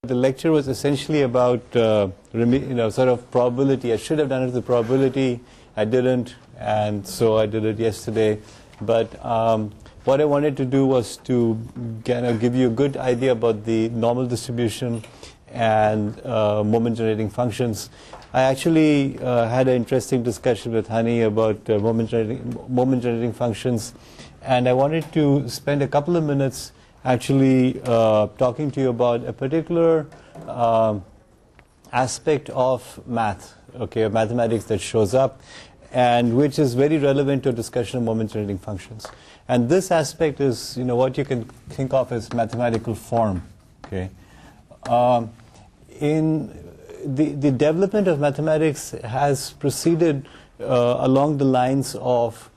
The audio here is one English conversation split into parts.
The lecture was essentially about sort of probability. I should have done it with probability. I didn't, and so I did it yesterday. But what I wanted to do was to kind of give you a good idea about the normal distribution and moment generating functions. I actually had an interesting discussion with Hani about moment generating functions, and I wanted to spend a couple of minutes actually talking to you about a particular aspect of math, okay, of mathematics that shows up, and which is very relevant to a discussion of moment generating functions. And this aspect is, what you can think of as mathematical form, okay. In the development of mathematics has proceeded along the lines of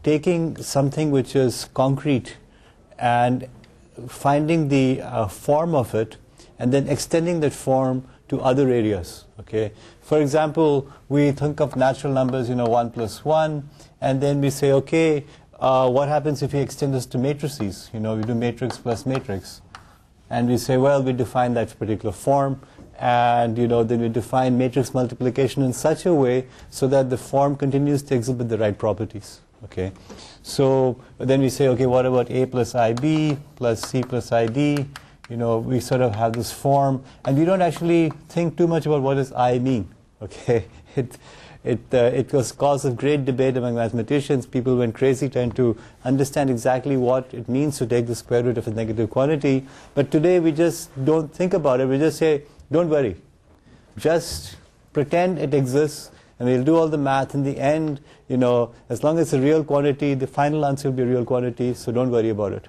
taking something which is concrete and finding the form of it and then extending that form to other areas, okay. For example, we think of natural numbers, 1 plus 1, and then we say, okay, what happens if we extend this to matrices? We do matrix plus matrix, and we say, well, we define that particular form, and then we define matrix multiplication in such a way so that the form continues to exhibit the right properties, okay. So then we say, okay, what about A plus IB plus C plus ID? We sort of have this form, and we don't actually think too much about what does I mean, okay. It was cause of great debate among mathematicians. People went crazy trying to understand exactly what it means to take the square root of a negative quantity. But today we just don't think about it. We just say, don't worry. Just pretend it exists, and we'll do all the math. In the end, as long as it's a real quantity, the final answer will be a real quantity, so don't worry about it.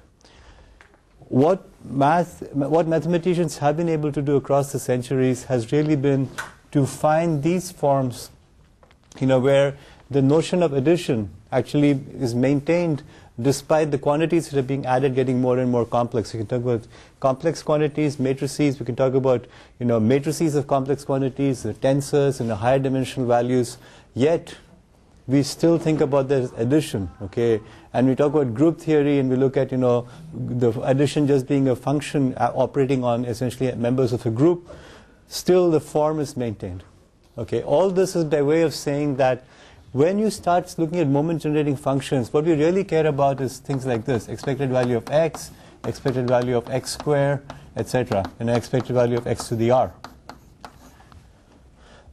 What mathematicians have been able to do across the centuries has really been to find these forms, where the notion of addition actually is maintained despite the quantities that are being added getting more and more complex. We can talk about complex quantities, matrices. We can talk about matrices of complex quantities, the tensors, and the higher dimensional values. Yet we still think about that as addition, okay? And we talk about group theory, and we look at the addition just being a function operating on essentially members of a group. Still, the form is maintained. Okay, all this is by way of saying that when you start looking at moment generating functions, what we really care about is things like this: expected value of x, expected value of x squared, etc., and expected value of x to the r.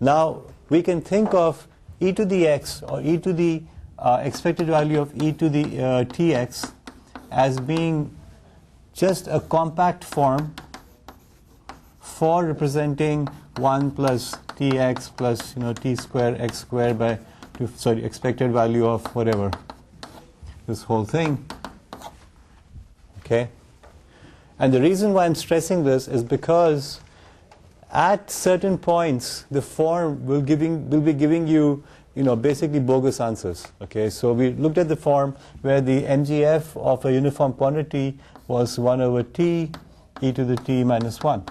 Now, we can think of e to the x or e to the expected value of e to the tx as being just a compact form for representing 1 plus tx plus t squared x squared by expected value of whatever, this whole thing, okay. And the reason why I'm stressing this is because at certain points the form will be giving you basically bogus answers, okay. So we looked at the form where the MGF of a uniform quantity was 1 over t e to the t minus 1,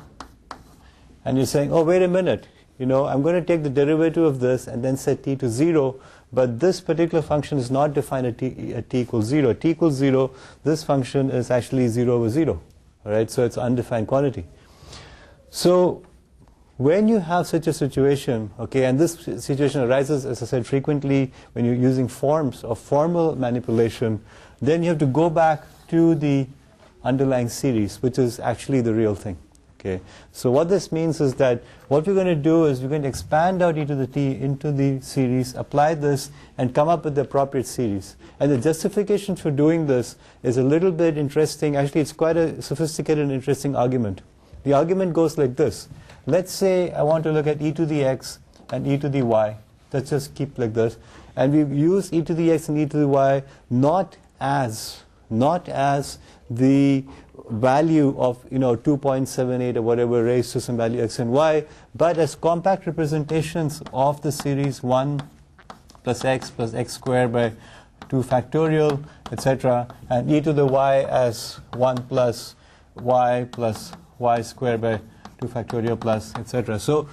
and you're saying, oh, wait a minute, I'm going to take the derivative of this and then set t to 0, but this particular function is not defined at t equals 0. T equals 0, this function is actually 0 over 0, all right, so it's an undefined quantity. So when you have such a situation, okay, and this situation arises, as I said, frequently when you're using forms of formal manipulation, then you have to go back to the underlying series, which is actually the real thing. Okay. So what this means is that what we're going to do is we're going to expand out e to the t into the series, apply this, and come up with the appropriate series. And the justification for doing this is a little bit interesting. Actually, it's quite a sophisticated and interesting argument. The argument goes like this. Let's say I want to look at e to the x and e to the y. Let's just keep like this. And we use e to the x and e to the y not as the value of 2.78 or whatever raised to some value x and y, but as compact representations of the series 1 plus x squared by 2 factorial, etc., and e to the y as 1 plus y squared by 2 factorial plus, etc. So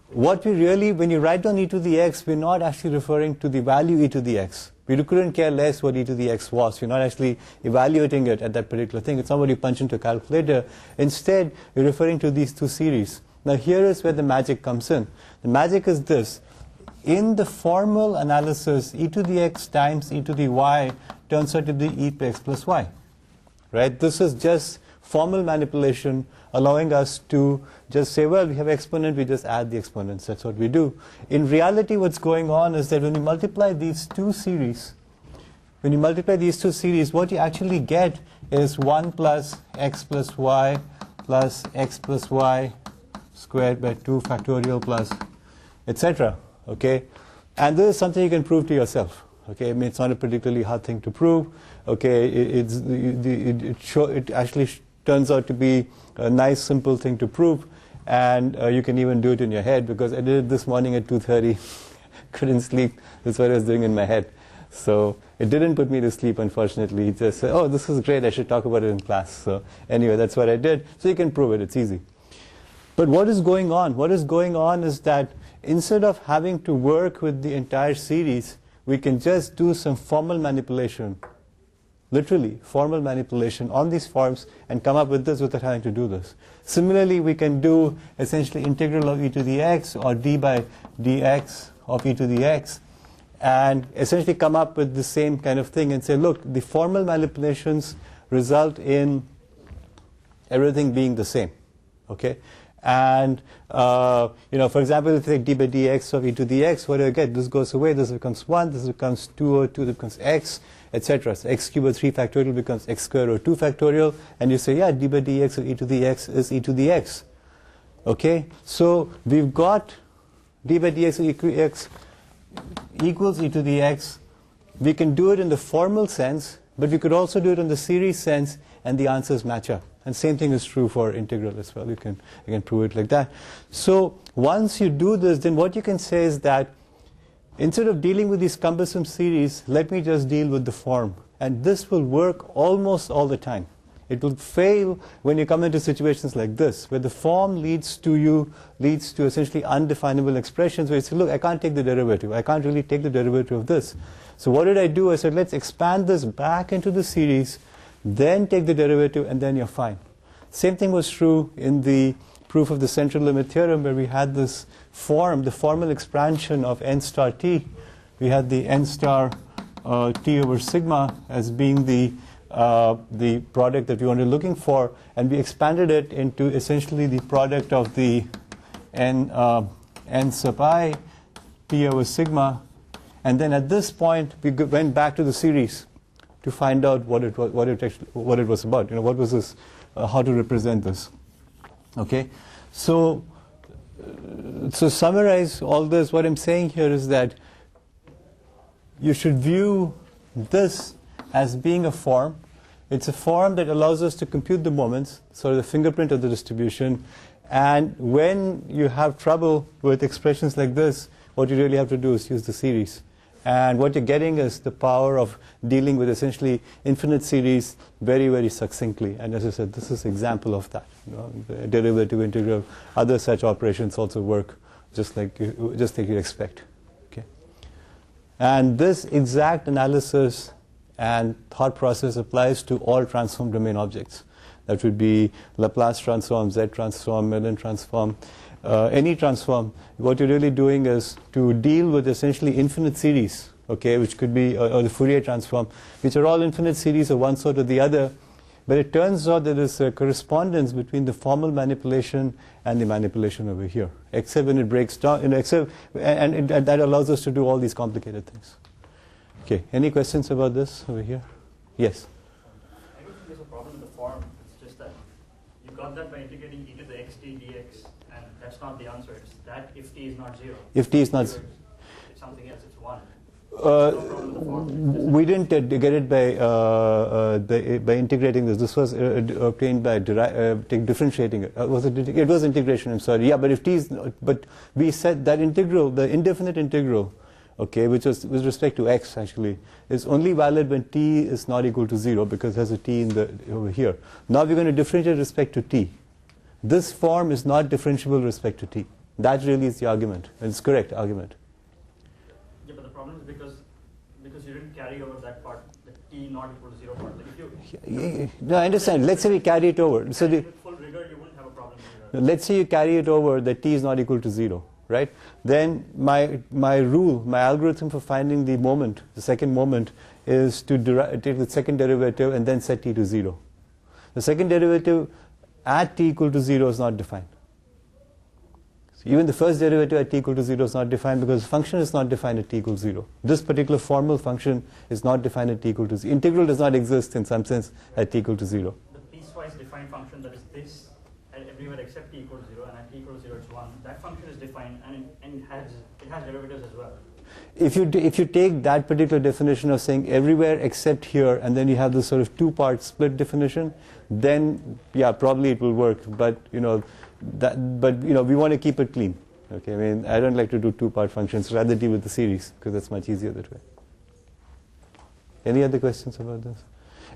what we really, when you write down e to the x, we're not actually referring to the value e to the x. We couldn't care less what e to the x was. You're not actually evaluating it at that particular thing. It's not what you punch into a calculator. Instead, you're referring to these two series. Now here is where the magic comes in. The magic is this. In the formal analysis, e to the x times e to the y turns out to be e to x plus y. Right? This is just formal manipulation allowing us to just say, well, we have exponent, we just add the exponents. That's what we do. In reality, what's going on is that when you multiply these two series, what you actually get is 1 plus x plus y plus x plus y squared by 2 factorial plus etc. Okay, and this is something you can prove to yourself. Okay, I mean, it's not a particularly hard thing to prove. Okay, it actually turns out to be a nice, simple thing to prove, and you can even do it in your head, because I did it this morning at 2:30. Couldn't sleep. That's what I was doing in my head. So it didn't put me to sleep, unfortunately. It just said, oh, this is great, I should talk about it in class. So anyway, that's what I did. So you can prove it, it's easy. But what is going on? What is going on is that instead of having to work with the entire series, we can just do some formal manipulation, literally formal manipulation on these forms and come up with this without having to do this. Similarly, we can do essentially integral of e to the x or d by dx of e to the x and essentially come up with the same kind of thing and say, look, the formal manipulations result in everything being the same. Okay? And, for example, if you take d by dx of e to the x, what do I get? This goes away, this becomes 1, this becomes 2 over 2, this becomes x, etc. So x cubed over 3 factorial becomes x squared over 2 factorial, and you say, yeah, d by dx of e to the x is e to the x. Okay? So we've got d by dx of e to the x equals e to the x. We can do it in the formal sense, but we could also do it in the series sense, and the answers match up. And same thing is true for integral as well. You can prove it like that. So once you do this, then what you can say is that instead of dealing with these cumbersome series, let me just deal with the form. And this will work almost all the time. It will fail when you come into situations like this, where the form leads to essentially undefinable expressions, where you say, look, I can't take the derivative. I can't really take the derivative of this. So what did I do? I said, let's expand this back into the series, then take the derivative, and then you're fine. Same thing was true in the proof of the central limit theorem, where we had this form, the formal expansion of n star t. We had the n star t over sigma as being the product that we wanted looking for, and we expanded it into essentially the product of the n sub I t over sigma, and then at this point we went back to the series to find out what it was about. What was this? How to represent this? Okay, so summarize all this. What I'm saying here is that you should view this as being a form. It's a form that allows us to compute the moments, sort of the fingerprint of the distribution. And when you have trouble with expressions like this, what you really have to do is use the series. And what you're getting is the power of dealing with essentially infinite series very, very succinctly. And as I said, this is an example of that. The derivative, integral, other such operations also work just like you'd expect. Okay. And this exact analysis and thought process applies to all transform domain objects. That would be Laplace transform, Z transform, Millen transform, any transform. What you're really doing is to deal with essentially infinite series, okay, which could be, or the Fourier transform, which are all infinite series of one sort or the other. But it turns out there is a correspondence between the formal manipulation and the manipulation over here, except when it breaks down, and that allows us to do all these complicated things. Okay, any questions about this over here? Yes? I don't think there's a problem with the form. It's just that you got that by integrating e to the xt dx, and that's not the answer. It's that if t is not 0. If t is not 0. It's something else, it's 1. We didn't get it by integrating this. This was obtained by differentiating it. It was integration, I'm sorry. Yeah, but if t is, but we said that integral, the indefinite integral, okay, which was with respect to x actually, is only valid when t is not equal to 0, because there's a t over here. Now we're going to differentiate respect to t. This form is not differentiable with respect to t. That really is the argument. It's correct argument. Yeah, but the problem is because you didn't carry over that part, the t not equal to 0 part. Like if you No, I understand. Let's say we carry it over. So with full rigor, you wouldn't have a problem here. let's say you carry it over that t is not equal to 0, right? Then my rule, my algorithm for finding the moment, the second moment, is to take the second derivative and then set t to 0. The second derivative at t equal to 0 is not defined. So even the first derivative at t equal to 0 is not defined because the function is not defined at t equals 0. This particular formal function is not defined at t equal to 0. Integral does not exist in some sense at t equal to 0. The piecewise defined function that is this at everywhere except t equals 0 and at t equals 0 it's 1, that function is defined and it has derivatives as well. If you take that particular definition of saying everywhere except here and then you have this sort of two-part split definition, then yeah, probably it will work. But we want to keep it clean. Okay, I mean, I don't like to do two-part functions. Rather deal with the series because that's much easier that way. Any other questions about this?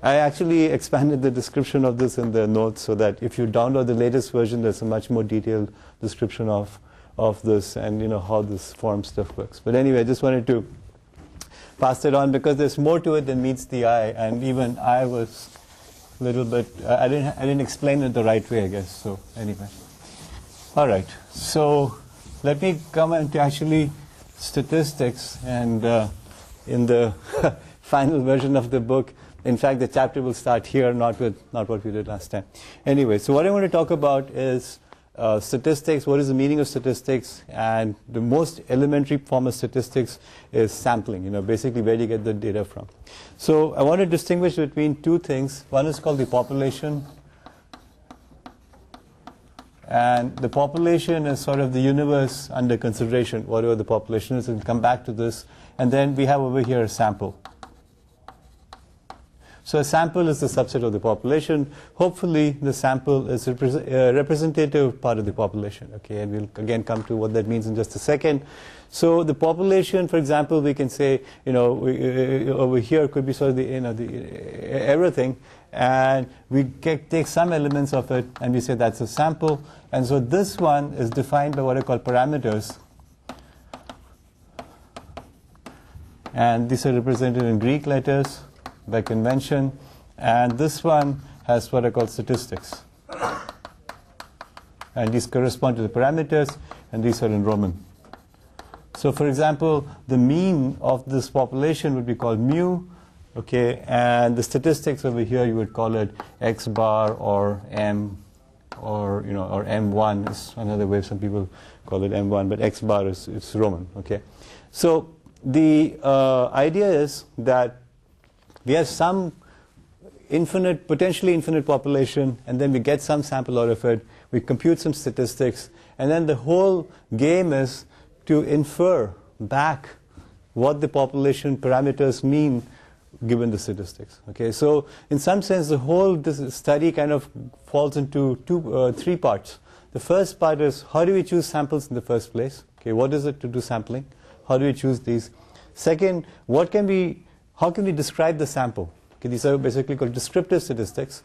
I actually expanded the description of this in the notes so that if you download the latest version, there's a much more detailed description of this and how this form stuff works. But anyway, I just wanted to pass that on because there's more to it than meets the eye, and even I was a little bit I didn't explain it the right way, I guess. So anyway, all right. So let me come into actually statistics, and in the final version of the book, in fact, the chapter will start here, not what we did last time. Anyway, so what I want to talk about is statistics. What is the meaning of statistics? And the most elementary form of statistics is sampling. Basically where do you get the data from? So I want to distinguish between two things. One is called the population, and the population is sort of the universe under consideration, whatever the population is. We'll come back to this. And then we have over here a sample. So a sample is the subset of the population. Hopefully the sample is a representative part of the population. Okay, and we'll again come to what that means in just a second. So the population, for example, we can say, over here could be sort of the everything, and we take some elements of it and we say that's a sample. And so this one is defined by what are called parameters, and these are represented in Greek letters by convention, and this one has what are called statistics, and these correspond to the parameters, and these are in Roman. So for example, the mean of this population would be called mu, okay, and the statistics over here you would call it x bar or m, or or m1 is another way some people call it m1, but x bar is Roman. Okay, so the idea is that we have some potentially infinite population, and then we get some sample out of it, we compute some statistics, and then the whole game is to infer back what the population parameters mean given the statistics. Okay, so in some sense the whole this study kind of falls into three parts. The first part is how do we choose samples in the first place? Okay, what is it to do sampling? How do we choose these? Second, how can we describe the sample? Okay, these are basically called descriptive statistics.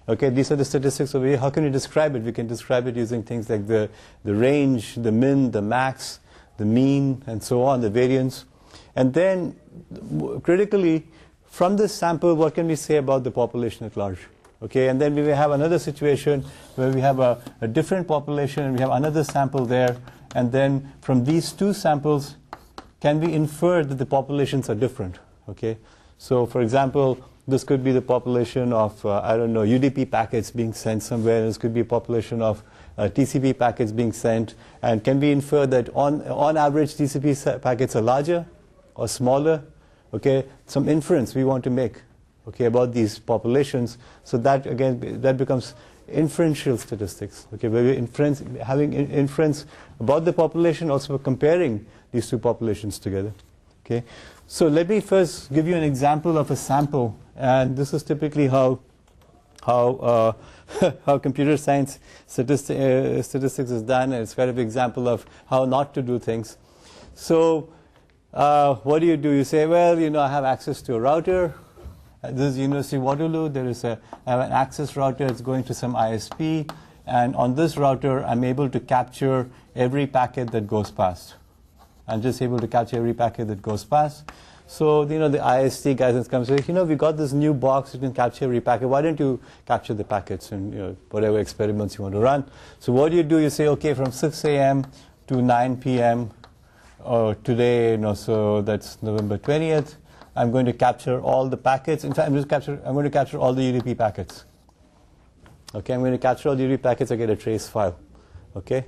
Okay, these are the statistics over here. How can we describe it? We can describe it using things like the range, the min, the max, the mean, and so on, the variance. And then, critically, from this sample, what can we say about the population at large? Okay, and then we may have another situation where we have a different population and we have another sample there, and then from these two samples, can we infer that the populations are different? Okay, so for example, this could be the population of UDP packets being sent somewhere. This could be a population of TCP packets being sent, and can we infer that on average TCP packets are larger or smaller? Okay, some inference we want to make, okay, about these populations. So that again that becomes inferential statistics. Okay, where we having inference about the population, also comparing these two populations together. Okay, so let me first give you an example of a sample, and this is typically how computer science statistics is done, and it's kind of an example of how not to do things. So what do? You say, well, I have access to a router. This is University of Waterloo. I have an access router. It's going to some ISP, and on this router, I'm able to capture every packet that goes past. I'm just able to capture every packet that goes past. So, the IST guys come and say, we got this new box, you can capture every packet. Why don't you capture the packets and, whatever experiments you want to run? So what do? You say, okay, from 6 a.m. to 9 p.m. Today, so that's November 20th, I'm going to capture all the packets. In fact, I'm going to capture all the UDP packets. Okay, I'm going to capture all the UDP packets, I get a trace file. Okay?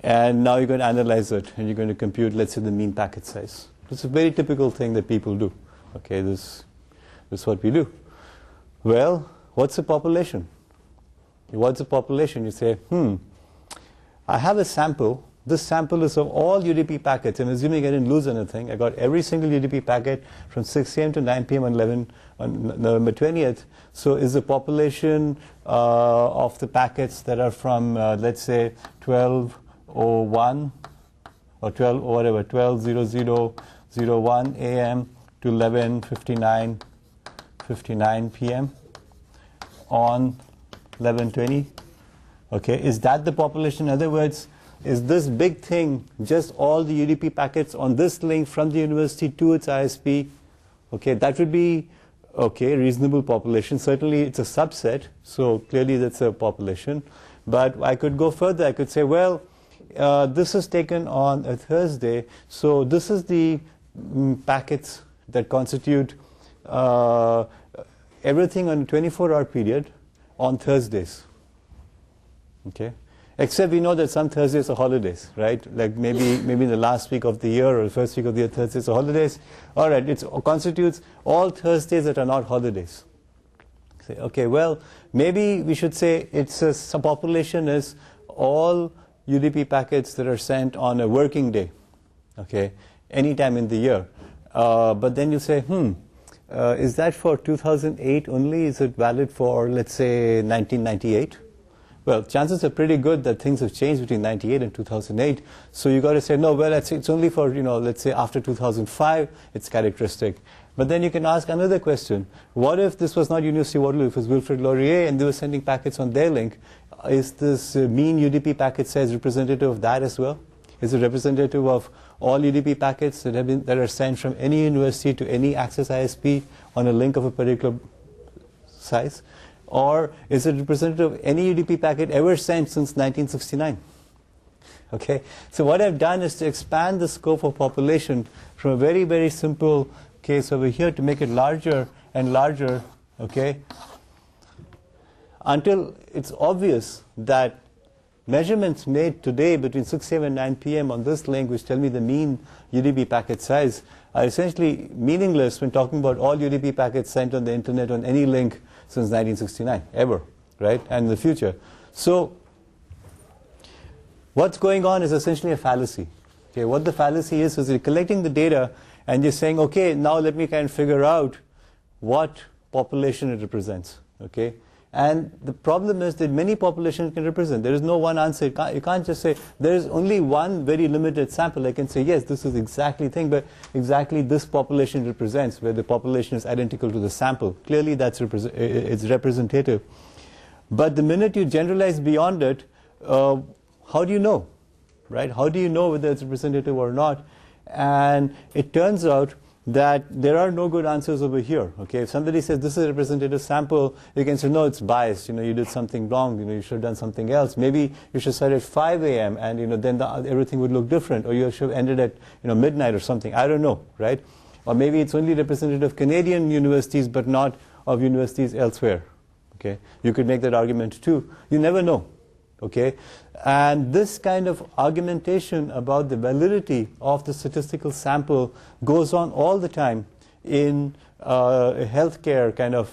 And now you're going to analyze it, and you're going to compute, let's say, the mean packet size. It's a very typical thing that people do. Okay, this is what we do. Well, what's the population? What's the population? You say, I have a sample. This sample is of all UDP packets. I'm assuming I didn't lose anything. I got every single UDP packet from 6 a.m. to 9 p.m. on November 20th. So is the population of the packets that are from, let's say, 12:01 or 12:00:01 a.m. to 11:59 p.m. on 11:20? Okay, is that the population? In other words, is this big thing just all the UDP packets on this link from the university to its ISP? Okay, that would be, okay, reasonable population. Certainly it's a subset, so clearly that's a population. But I could go further. I could say, well, this is taken on a Thursday, so this is the packets that constitute everything on a 24-hour period on Thursdays. Okay? Except we know that some Thursdays are holidays, right? Like maybe in the last week of the year or the first week of the year, Thursdays are holidays. All right, it constitutes all Thursdays that are not holidays. Say, okay, well, maybe we should say it's a population is all UDP packets that are sent on a working day, okay, anytime in the year. But then you say, is that for 2008 only? Is it valid for, let's say, 1998? Well, chances are pretty good that things have changed between 98 and 2008. So you got to say, no, well, it's only for, let's say after 2005, it's characteristic. But then you can ask another question. What if this was not University of Waterloo, if it was Wilfrid Laurier and they were sending packets on their link? Is this mean UDP packet size representative of that as well? Is it representative of all UDP packets that are sent from any university to any Access ISP on a link of a particular size? Or is it representative of any UDP packet ever sent since 1969? Okay, so what I've done is to expand the scope of population from a very, very simple case over here to make it larger and larger, okay, until it's obvious that measurements made today between 6 a.m. and 9 p.m. on this link, which tell me the mean UDP packet size, are essentially meaningless when talking about all UDP packets sent on the internet on any link since 1969, ever, right, and in the future. So what's going on is essentially a fallacy. Okay, what the fallacy is you're collecting the data and you're saying, okay, now let me kind of figure out what population it represents. Okay, and the problem is that many populations can represent. There is no one answer. You can't just say there is only one very limited sample. I can say, yes, this is exactly thing, but exactly this population represents, where the population is identical to the sample. Clearly, it's representative. But the minute you generalize beyond it, how do you know, right? How do you know whether it's representative or not? And it turns out that there are no good answers over here. Okay, if somebody says this is a representative sample, you can say, no, it's biased. You did something wrong. You should have done something else. Maybe you should start at 5 a.m. and then everything would look different, or you should have ended at midnight or something. I don't know, right? Or maybe it's only representative of Canadian universities, but not of universities elsewhere. Okay, you could make that argument too. You never know. Okay, and this kind of argumentation about the validity of the statistical sample goes on all the time in healthcare kind of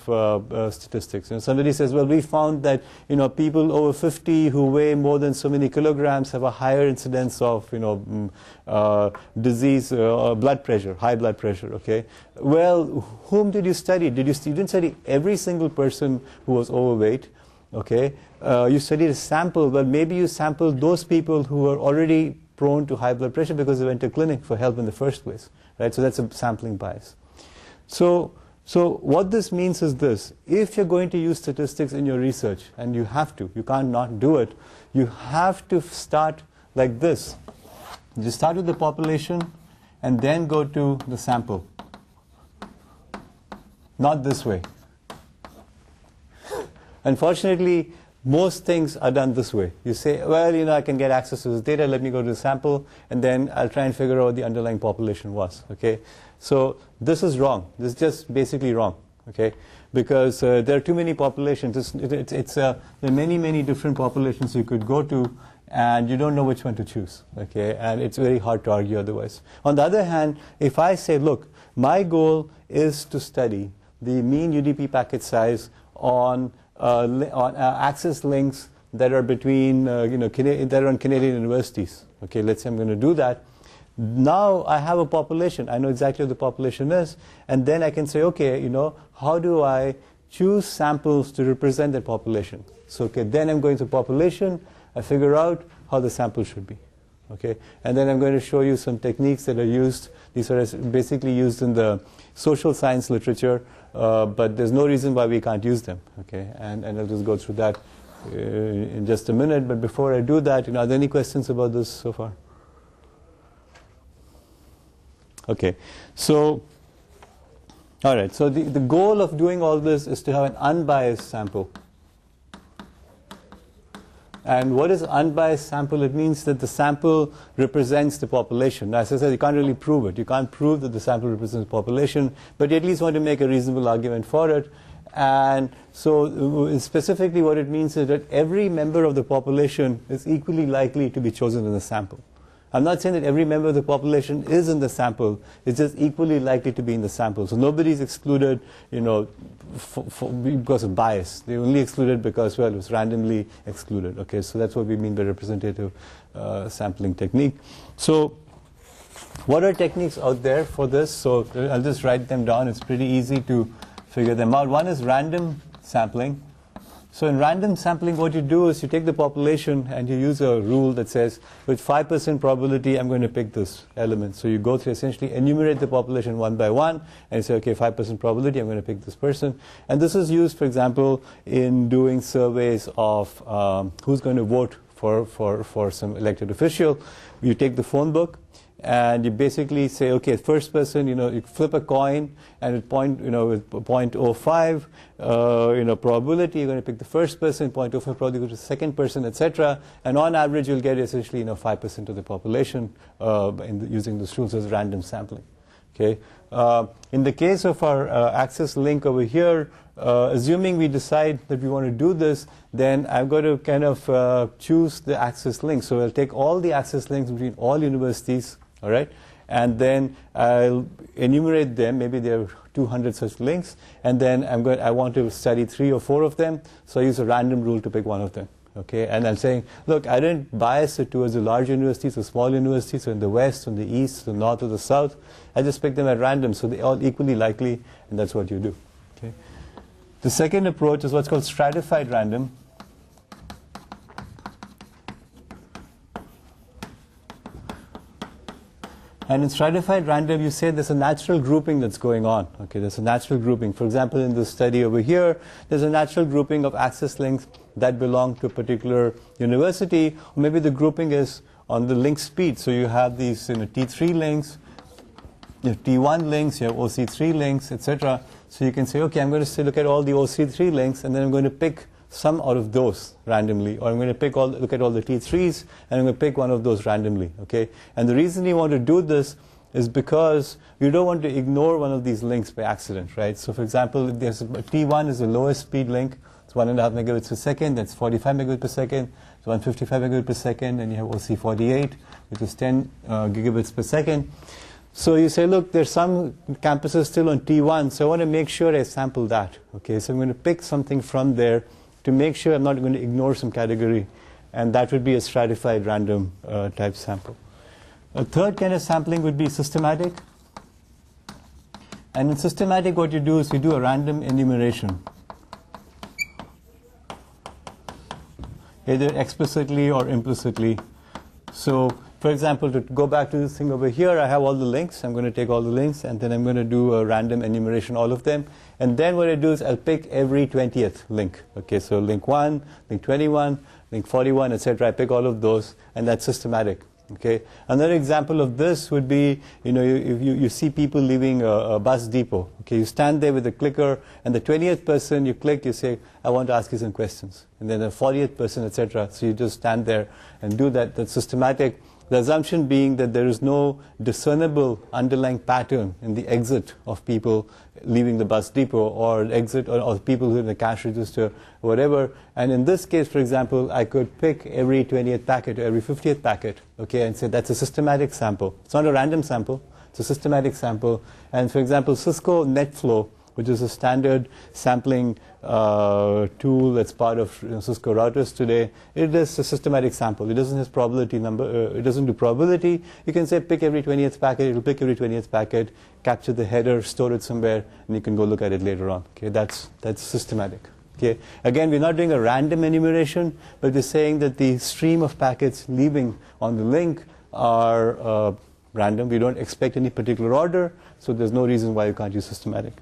statistics. Somebody says, well, we found that people over 50 who weigh more than so many kilograms have a higher incidence of disease, blood pressure, high blood pressure. Okay, well, whom did you study? You didn't study every single person who was overweight. Okay, you studied a sample, but maybe you sampled those people who were already prone to high blood pressure because they went to clinic for help in the first place, right? So that's a sampling bias. So what this means is this: if you're going to use statistics in your research, and you have to, you can't not do it, you have to start like this. You start with the population, and then go to the sample. not this way. Unfortunately, most things are done this way. You say, well, I can get access to this data, let me go to the sample, and then I'll try and figure out what the underlying population was. Okay? So this is wrong. This is just basically wrong. Okay? Because there are too many populations. There are many, many different populations you could go to, and you don't know which one to choose. Okay? And it's very hard to argue otherwise. On the other hand, if I say, look, my goal is to study the mean UDP packet size on access links that are between, that are on Canadian universities. Okay, let's say I'm going to do that. Now I have a population. I know exactly what the population is, and then I can say, okay, how do I choose samples to represent that population? So, okay, then I'm going to population. I figure out how the sample should be. Okay, and then I'm going to show you some techniques that are used. These are basically used in the social science literature, but there's no reason why we can't use them. Okay, and I'll just go through that in just a minute. But before I do that, are there any questions about this so far? Okay, so all right. So the goal of doing all this is to have an unbiased sample. And what is unbiased sample? It means that the sample represents the population. Now, as I said, you can't really prove it. You can't prove that the sample represents the population, but you at least want to make a reasonable argument for it. And so specifically what it means is that every member of the population is equally likely to be chosen in the sample. I'm not saying that every member of the population is in the sample. It's just equally likely to be in the sample. So nobody's excluded, because of bias. They're only excluded because, well, it was randomly excluded. Okay, so that's what we mean by representative sampling technique. So what are techniques out there for this? So I'll just write them down. It's pretty easy to figure them out. One is random sampling. So in random sampling, what you do is you take the population and you use a rule that says, with 5% probability, I'm going to pick this element. So you go through, essentially enumerate the population one by one, and you say, okay, 5% probability, I'm going to pick this person. And this is used, for example, in doing surveys of who's going to vote for some elected official. You take the phone book, and you basically say, okay, first person, you flip a coin, and with with 0.05, probability, you're going to pick the first person, 0.05 probability, go to the second person, etc. And on average, you'll get essentially, 5% of the population using this rule, so it's random sampling. Okay. In the case of our access link over here, assuming we decide that we want to do this, then I've got to kind of choose the access link. So I'll take all the access links between all universities. All right, and then I'll enumerate them. Maybe there are 200 such links, and then I want to study 3 or 4 of them. So I use a random rule to pick one of them. Okay, and I'm saying, look, I didn't bias it towards the large universities or small universities, or in the west, in the east, the north, or the south. I just picked them at random, so they're all equally likely, and that's what you do. Okay. The second approach is what's called stratified random. And in stratified random, you say there's a natural grouping that's going on. Okay, there's a natural grouping. For example, in this study over here, there's a natural grouping of access links that belong to a particular university. Or maybe the grouping is on the link speed. So you have these T3 links, you have T1 links, you have OC3 links, etc. So you can say, okay, I'm going to look at all the OC3 links, and then I'm going to pick some out of those randomly, or I'm going to look at all the T3s, and I'm going to pick one of those randomly. Okay, and the reason you want to do this is because you don't want to ignore one of these links by accident, right? So, for example, if there's T1 is the lowest speed link. It's 1.5 megabits per second. That's 45 megabits per second. It's 155 megabits per second, and you have OC48, which is 10 gigabits per second. So you say, look, there's some campuses still on T1, so I want to make sure I sample that. Okay, so I'm going to pick something from there to make sure I'm not going to ignore some category, and that would be a stratified random type sample. A third kind of sampling would be systematic. And in systematic, what you do is you do a random enumeration, either explicitly or implicitly. So, for example, to go back to this thing over here, I have all the links. I'm going to take all the links, and then I'm going to do a random enumeration, all of them. And then what I do is I'll pick every 20th link. Okay, so link 1, link 21, link 41, etc. I pick all of those, and that's systematic. Okay. Another example of this would be, if you see people leaving a bus depot. Okay, you stand there with a clicker, and the 20th person you click, you say, I want to ask you some questions. And then the 40th person, etc. So you just stand there and do that. That's systematic. The assumption being that there is no discernible underlying pattern in the exit of people leaving the bus depot, or exit or people who are in the cash register, or whatever. And in this case, for example, I could pick every 20th packet or every 50th packet, okay, and say that's a systematic sample. It's not a random sample, it's a systematic sample. And for example, Cisco NetFlow, which is a standard sampling tool that's part of Cisco routers today, it is a systematic sample. It doesn't have probability number. It doesn't do probability. You can say pick every 20th packet. It will pick every 20th packet, capture the header, store it somewhere, and you can go look at it later on. Okay, that's systematic. Okay. Again, we're not doing a random enumeration, but we're saying that the stream of packets leaving on the link are random. We don't expect any particular order, so there's no reason why you can't use systematic.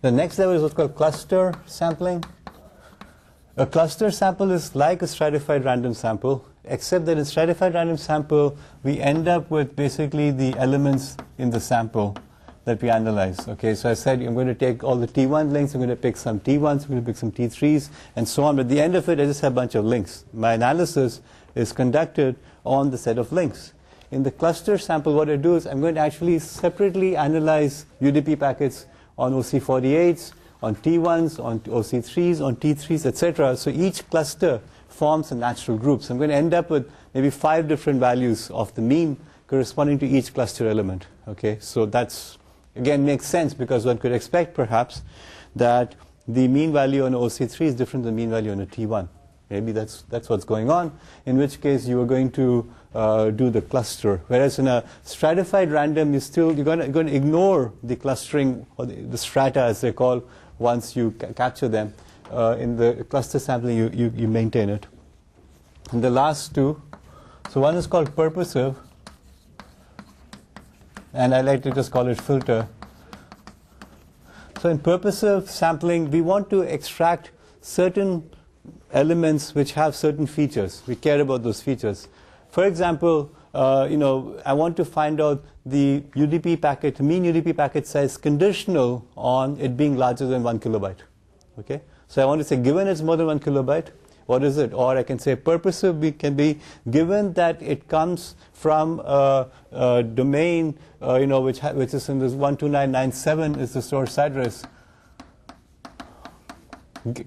The next level is what's called cluster sampling. A cluster sample is like a stratified random sample, except that in stratified random sample, we end up with basically the elements in the sample that we analyze. Okay, so I said I'm going to take all the T1 links, I'm going to pick some T1s, I'm going to pick some T3s, and so on. But at the end of it, I just have a bunch of links. My analysis is conducted on the set of links. In the cluster sample, what I do is I'm going to actually separately analyze UDP packets on OC48s, on T1s, on OC3s, on T3s, etc. So each cluster forms a natural group. So I'm going to end up with maybe 5 different values of the mean corresponding to each cluster element. Okay, so that's, again, makes sense, because one could expect perhaps that the mean value on OC3 is different than the mean value on a T1. Maybe that's what's going on, in which case you are going to do the cluster. Whereas in a stratified random, you're going to ignore the clustering, or the strata as they call, once you capture them. In the cluster sampling, you maintain it. And the last two, so one is called purposive, and I like to just call it filter. So in purposive sampling, we want to extract certain elements which have certain features. We care about those features. For example, I want to find out the UDP packet, mean UDP packet size conditional on it being larger than 1 kilobyte. Okay, so I want to say given it's more than 1 kilobyte, what is it? Or I can say purposive can be given that it comes from a domain, which is in this 12997 is the source address.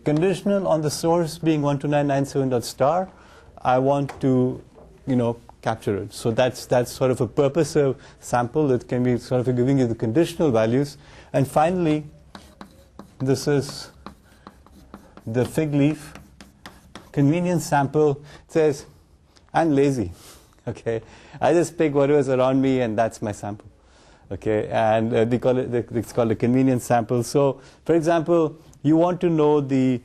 Conditional on the source being 12997.star, I want to, capture it. So that's sort of a purposive sample that can be sort of giving you the conditional values. And finally, this is the fig leaf convenience sample. It says, I'm lazy. Okay, I just pick whatever's around me, and that's my sample. Okay, and it's called a convenience sample. So, for example, you want to know the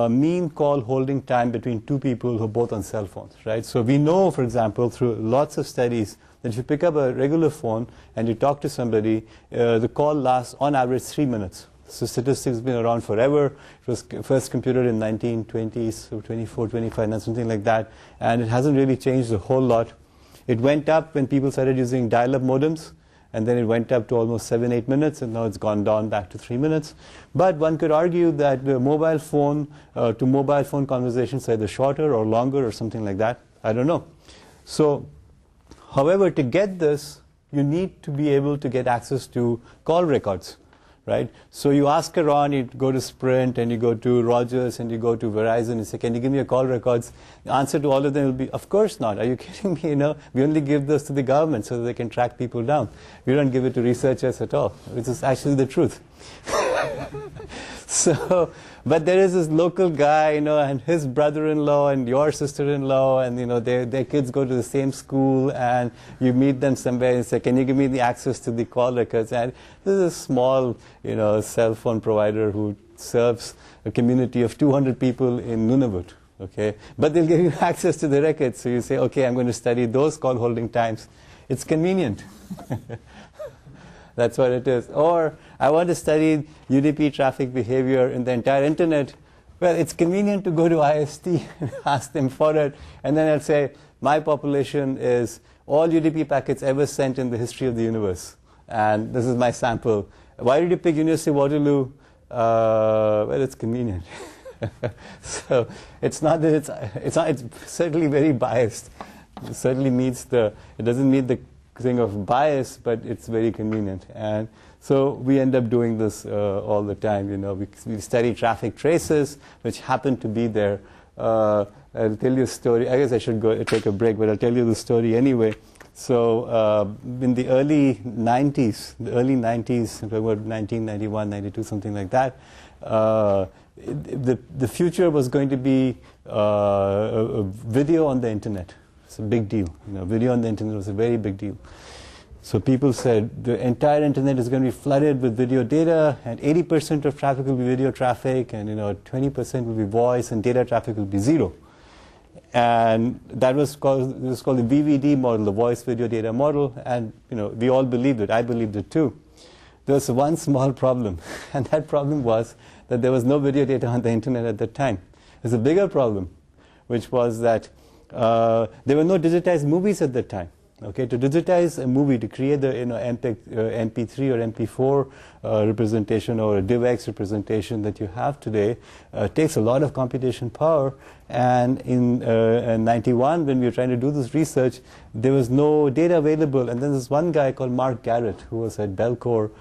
mean call holding time between two people who are both on cell phones, right? So we know, for example, through lots of studies, that if you pick up a regular phone and you talk to somebody, the call lasts on average 3 minutes. So statistics have been around forever. It was first computed in 1920s, so 24, 25, something like that, and it hasn't really changed a whole lot. It went up when people started using dial-up modems, and then it went up to almost 7-8 minutes, and now it's gone down back to 3 minutes. But one could argue that the mobile phone to mobile phone conversations are either shorter or longer or something like that. I don't know. So, however, to get this, you need to be able to get access to call records, right? So you ask around, you go to Sprint, and you go to Rogers, and you go to Verizon, and say, can you give me your call records? The answer to all of them will be, of course not. Are you kidding me? We only give this to the government so that they can track people down. We don't give it to researchers at all, which is actually the truth. So, but there is this local guy, and his brother-in-law and your sister-in-law, and their kids go to the same school, and you meet them somewhere and say, can you give me the access to the call records? And this is a small, cell phone provider who serves a community of 200 people in Nunavut. Okay, but they'll give you access to the records, so you say, okay, I'm going to study those call holding times. It's convenient. That's what it is. Or I want to study UDP traffic behavior in the entire internet. Well, it's convenient to go to IST and ask them for it, and then I'll say, my population is all UDP packets ever sent in the history of the universe, and this is my sample. Why did you pick University of Waterloo? Well, it's convenient. So it's not that it's certainly very biased. It certainly meets it doesn't meet the thing of bias, but it's very convenient. And so we end up doing this all the time. We study traffic traces, which happen to be there. I'll tell you a story. I guess I should go take a break, but I'll tell you the story anyway. So in the early 90s, about 1991, 92, something like that, the future was going to be a video on the internet. It's a big deal. Video on the internet was a very big deal. So people said the entire internet is going to be flooded with video data, and 80% of traffic will be video traffic, and 20% will be voice, and data traffic will be zero. And that was called the VVD model, the voice video data model, and we all believed it. I believed it too. There was one small problem, and that problem was that there was no video data on the internet at that time. There's a bigger problem, which was that there were no digitized movies at that time. Okay, to digitize a movie, to create the MP3 or MP4 representation or a DivX representation that you have today takes a lot of computation power. And in 91, when we were trying to do this research, there was no data available. And then there's one guy called Mark Garrett, who was at Belcore,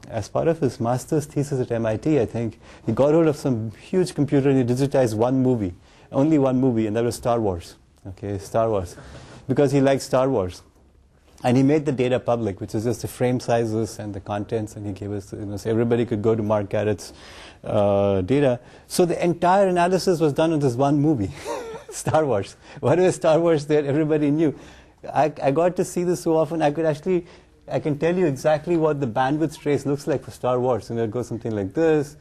as part of his master's thesis at MIT, I think. He got hold of some huge computer and he digitized one movie, only one movie, and that was Star Wars. Okay, Star Wars. Because he liked Star Wars. And he made the data public, which is just the frame sizes and the contents, and he gave us, so everybody could go to Mark Garrett's data. So the entire analysis was done on this one movie, Star Wars. Whatever Star Wars there, everybody knew. I got to see this so often, I can tell you exactly what the bandwidth trace looks like for Star Wars. And it goes something like this.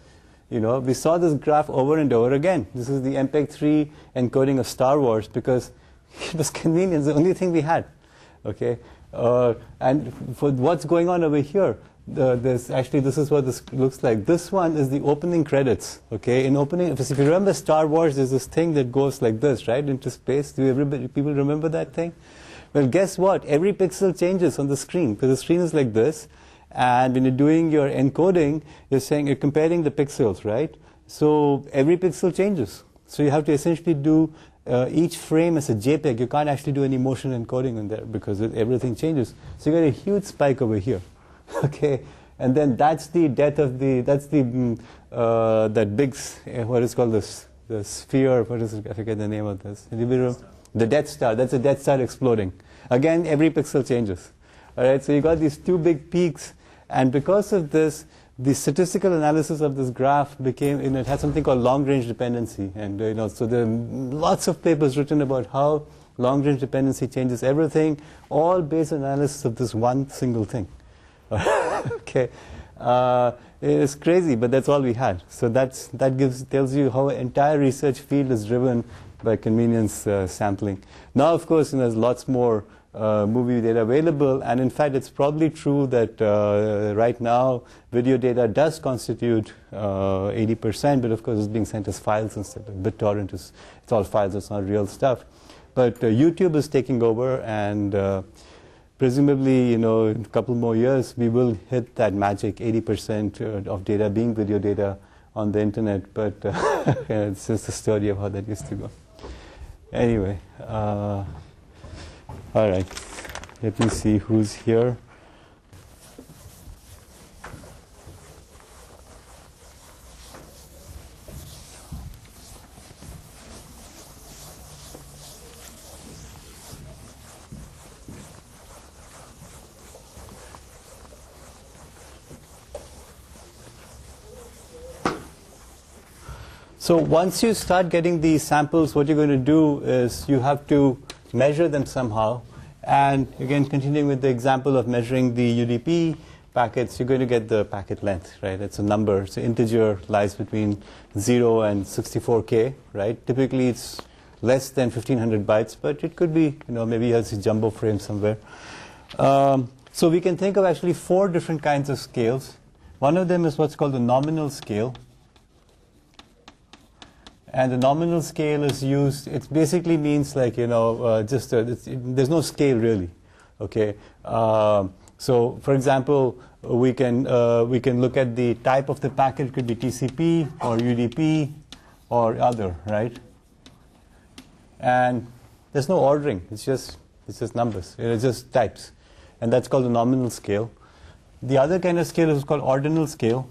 We saw this graph over and over again. This is the MPEG-3 encoding of Star Wars, because it was convenient, the only thing we had. Okay, and for what's going on over here, this is what this looks like. This one is the opening credits. Okay, in opening, if you remember Star Wars, there's this thing that goes like this, right, into space. People remember that thing? Well, guess what? Every pixel changes on the screen, because the screen is like this, and when you're doing your encoding, you're comparing the pixels, right? So every pixel changes. So you have to essentially do each frame as a JPEG. You can't actually do any motion encoding in there because everything changes. So you get a huge spike over here. Okay, and then that's the death of that big, what is called the sphere. What is it? I forget the name of this. The Death Star. That's a Death Star exploding. Again, every pixel changes. All right, so you got these two big peaks, and because of this, the statistical analysis of this graph became, it had something called long-range dependency, and so there are lots of papers written about how long-range dependency changes everything, all based on analysis of this one single thing. Okay, it's crazy, but that's all we had. So that tells you how an entire research field is driven by convenience sampling. Now, of course, there's lots more movie data available, and in fact it's probably true that right now video data does constitute 80%, but of course it's being sent as files instead of BitTorrent. It's all files, it's not real stuff. But YouTube is taking over, and presumably in a couple more years we will hit that magic 80% of data being video data on the internet, but it's just a story of how that used to go. Anyway, all right, let me see who's here. So once you start getting these samples, what you're going to do is you have to measure them somehow. And again, continuing with the example of measuring the UDP packets, you're going to get the packet length, right? It's a number. So integer lies between 0 and 64K, right? Typically it's less than 1500 bytes, but it could be, maybe it has a jumbo frame somewhere. So we can think of actually 4 different kinds of scales. One of them is what's called the nominal scale. And the nominal scale is used, it basically means like, there's no scale really. Okay. So for example, we can look at the type of the packet. It could be TCP or UDP or other, right? And there's no ordering. It's just numbers. It's just types, and that's called the nominal scale. The other kind of scale is called ordinal scale.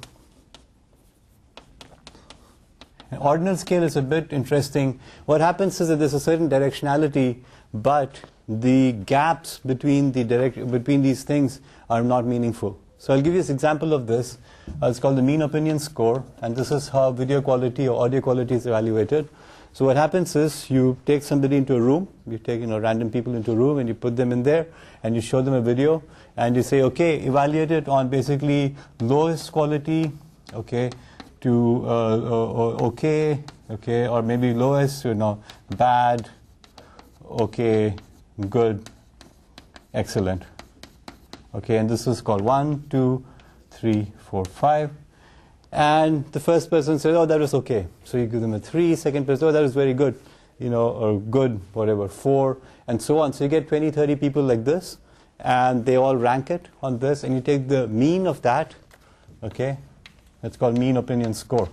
An ordinal scale is a bit interesting. What happens is that there's a certain directionality, but the gaps between these things are not meaningful. So I'll give you this example of this. It's called the mean opinion score, and this is how video quality or audio quality is evaluated. So what happens is you take somebody into a room, you take random people into a room and you put them in there and you show them a video and you say, okay, evaluate it on basically lowest quality, okay, to okay, or maybe lowest, bad, okay, good, excellent. Okay, and this is called 1, 2, 3, 4, 5. And the first person says, oh, that was okay. So you give them a 3, second person, oh, that was very good, or good, whatever, 4, and so on. So you get 20, 30 people like this, and they all rank it on this, and you take the mean of that, okay? That's called mean opinion score.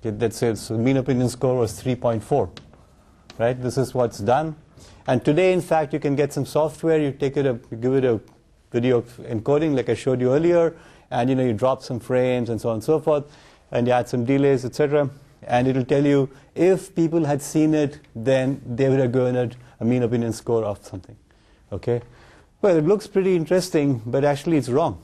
Okay, that's it. So mean opinion score was 3.4, right? This is what's done. And today, in fact, you can get some software, you give it a video encoding like I showed you earlier, and you drop some frames and so on and so forth, and you add some delays, etc. And it will tell you if people had seen it, then they would have given it a mean opinion score of something. Okay? Well, it looks pretty interesting, but actually it's wrong.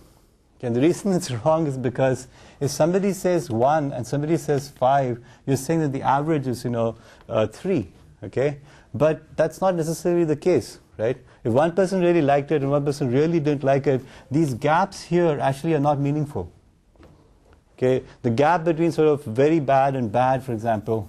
And the reason it's wrong is because if somebody says 1 and somebody says 5, you're saying that the average is 3. Okay? But that's not necessarily the case, right? If one person really liked it and one person really didn't like it, these gaps here actually are not meaningful. Okay? The gap between sort of very bad and bad, for example,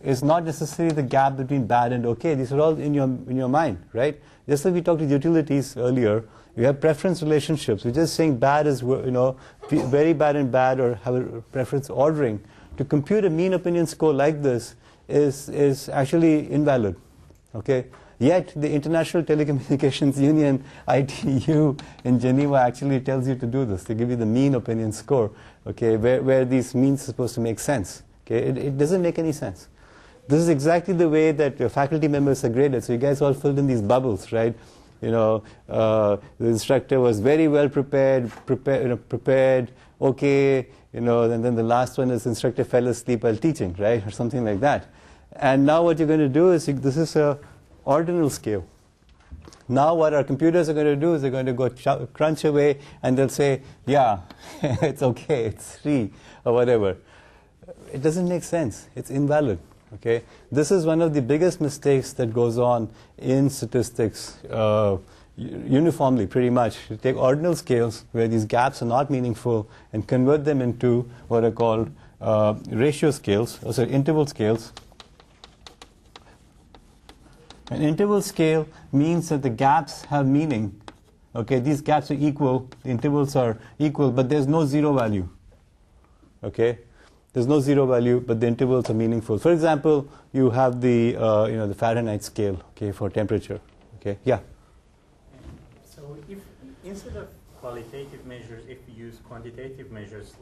is not necessarily the gap between bad and okay. These are all in your mind, right? Just like we talked with utilities earlier, you have preference relationships. We're just saying bad is very bad and bad, or have a preference ordering. To compute a mean opinion score like this is actually invalid. Okay? Yet the International Telecommunications Union, ITU, in Geneva actually tells you to do this. They give you the mean opinion score, okay, where these means are supposed to make sense. Okay? It doesn't make any sense. This is exactly the way that your faculty members are graded. So you guys all filled in these bubbles, right? The instructor was very well prepared, okay, and then the last one is instructor fell asleep while teaching, right, or something like that. And now what you're going to do is, this is a ordinal scale. Now what our computers are going to do is they're going to go crunch away and they'll say, yeah, it's okay, it's 3 or whatever. It doesn't make sense. It's invalid. Okay? This is one of the biggest mistakes that goes on in statistics uniformly, pretty much. You take ordinal scales where these gaps are not meaningful and convert them into what are called ratio scales, interval scales. An interval scale means that the gaps have meaning. Okay, these gaps are equal, the intervals are equal, but there's no zero value. Okay, there's no zero value, but the intervals are meaningful. For example, you have the the Fahrenheit scale, okay, for temperature. Okay, yeah. So if instead of qualitative measures, if we use quantitative measures,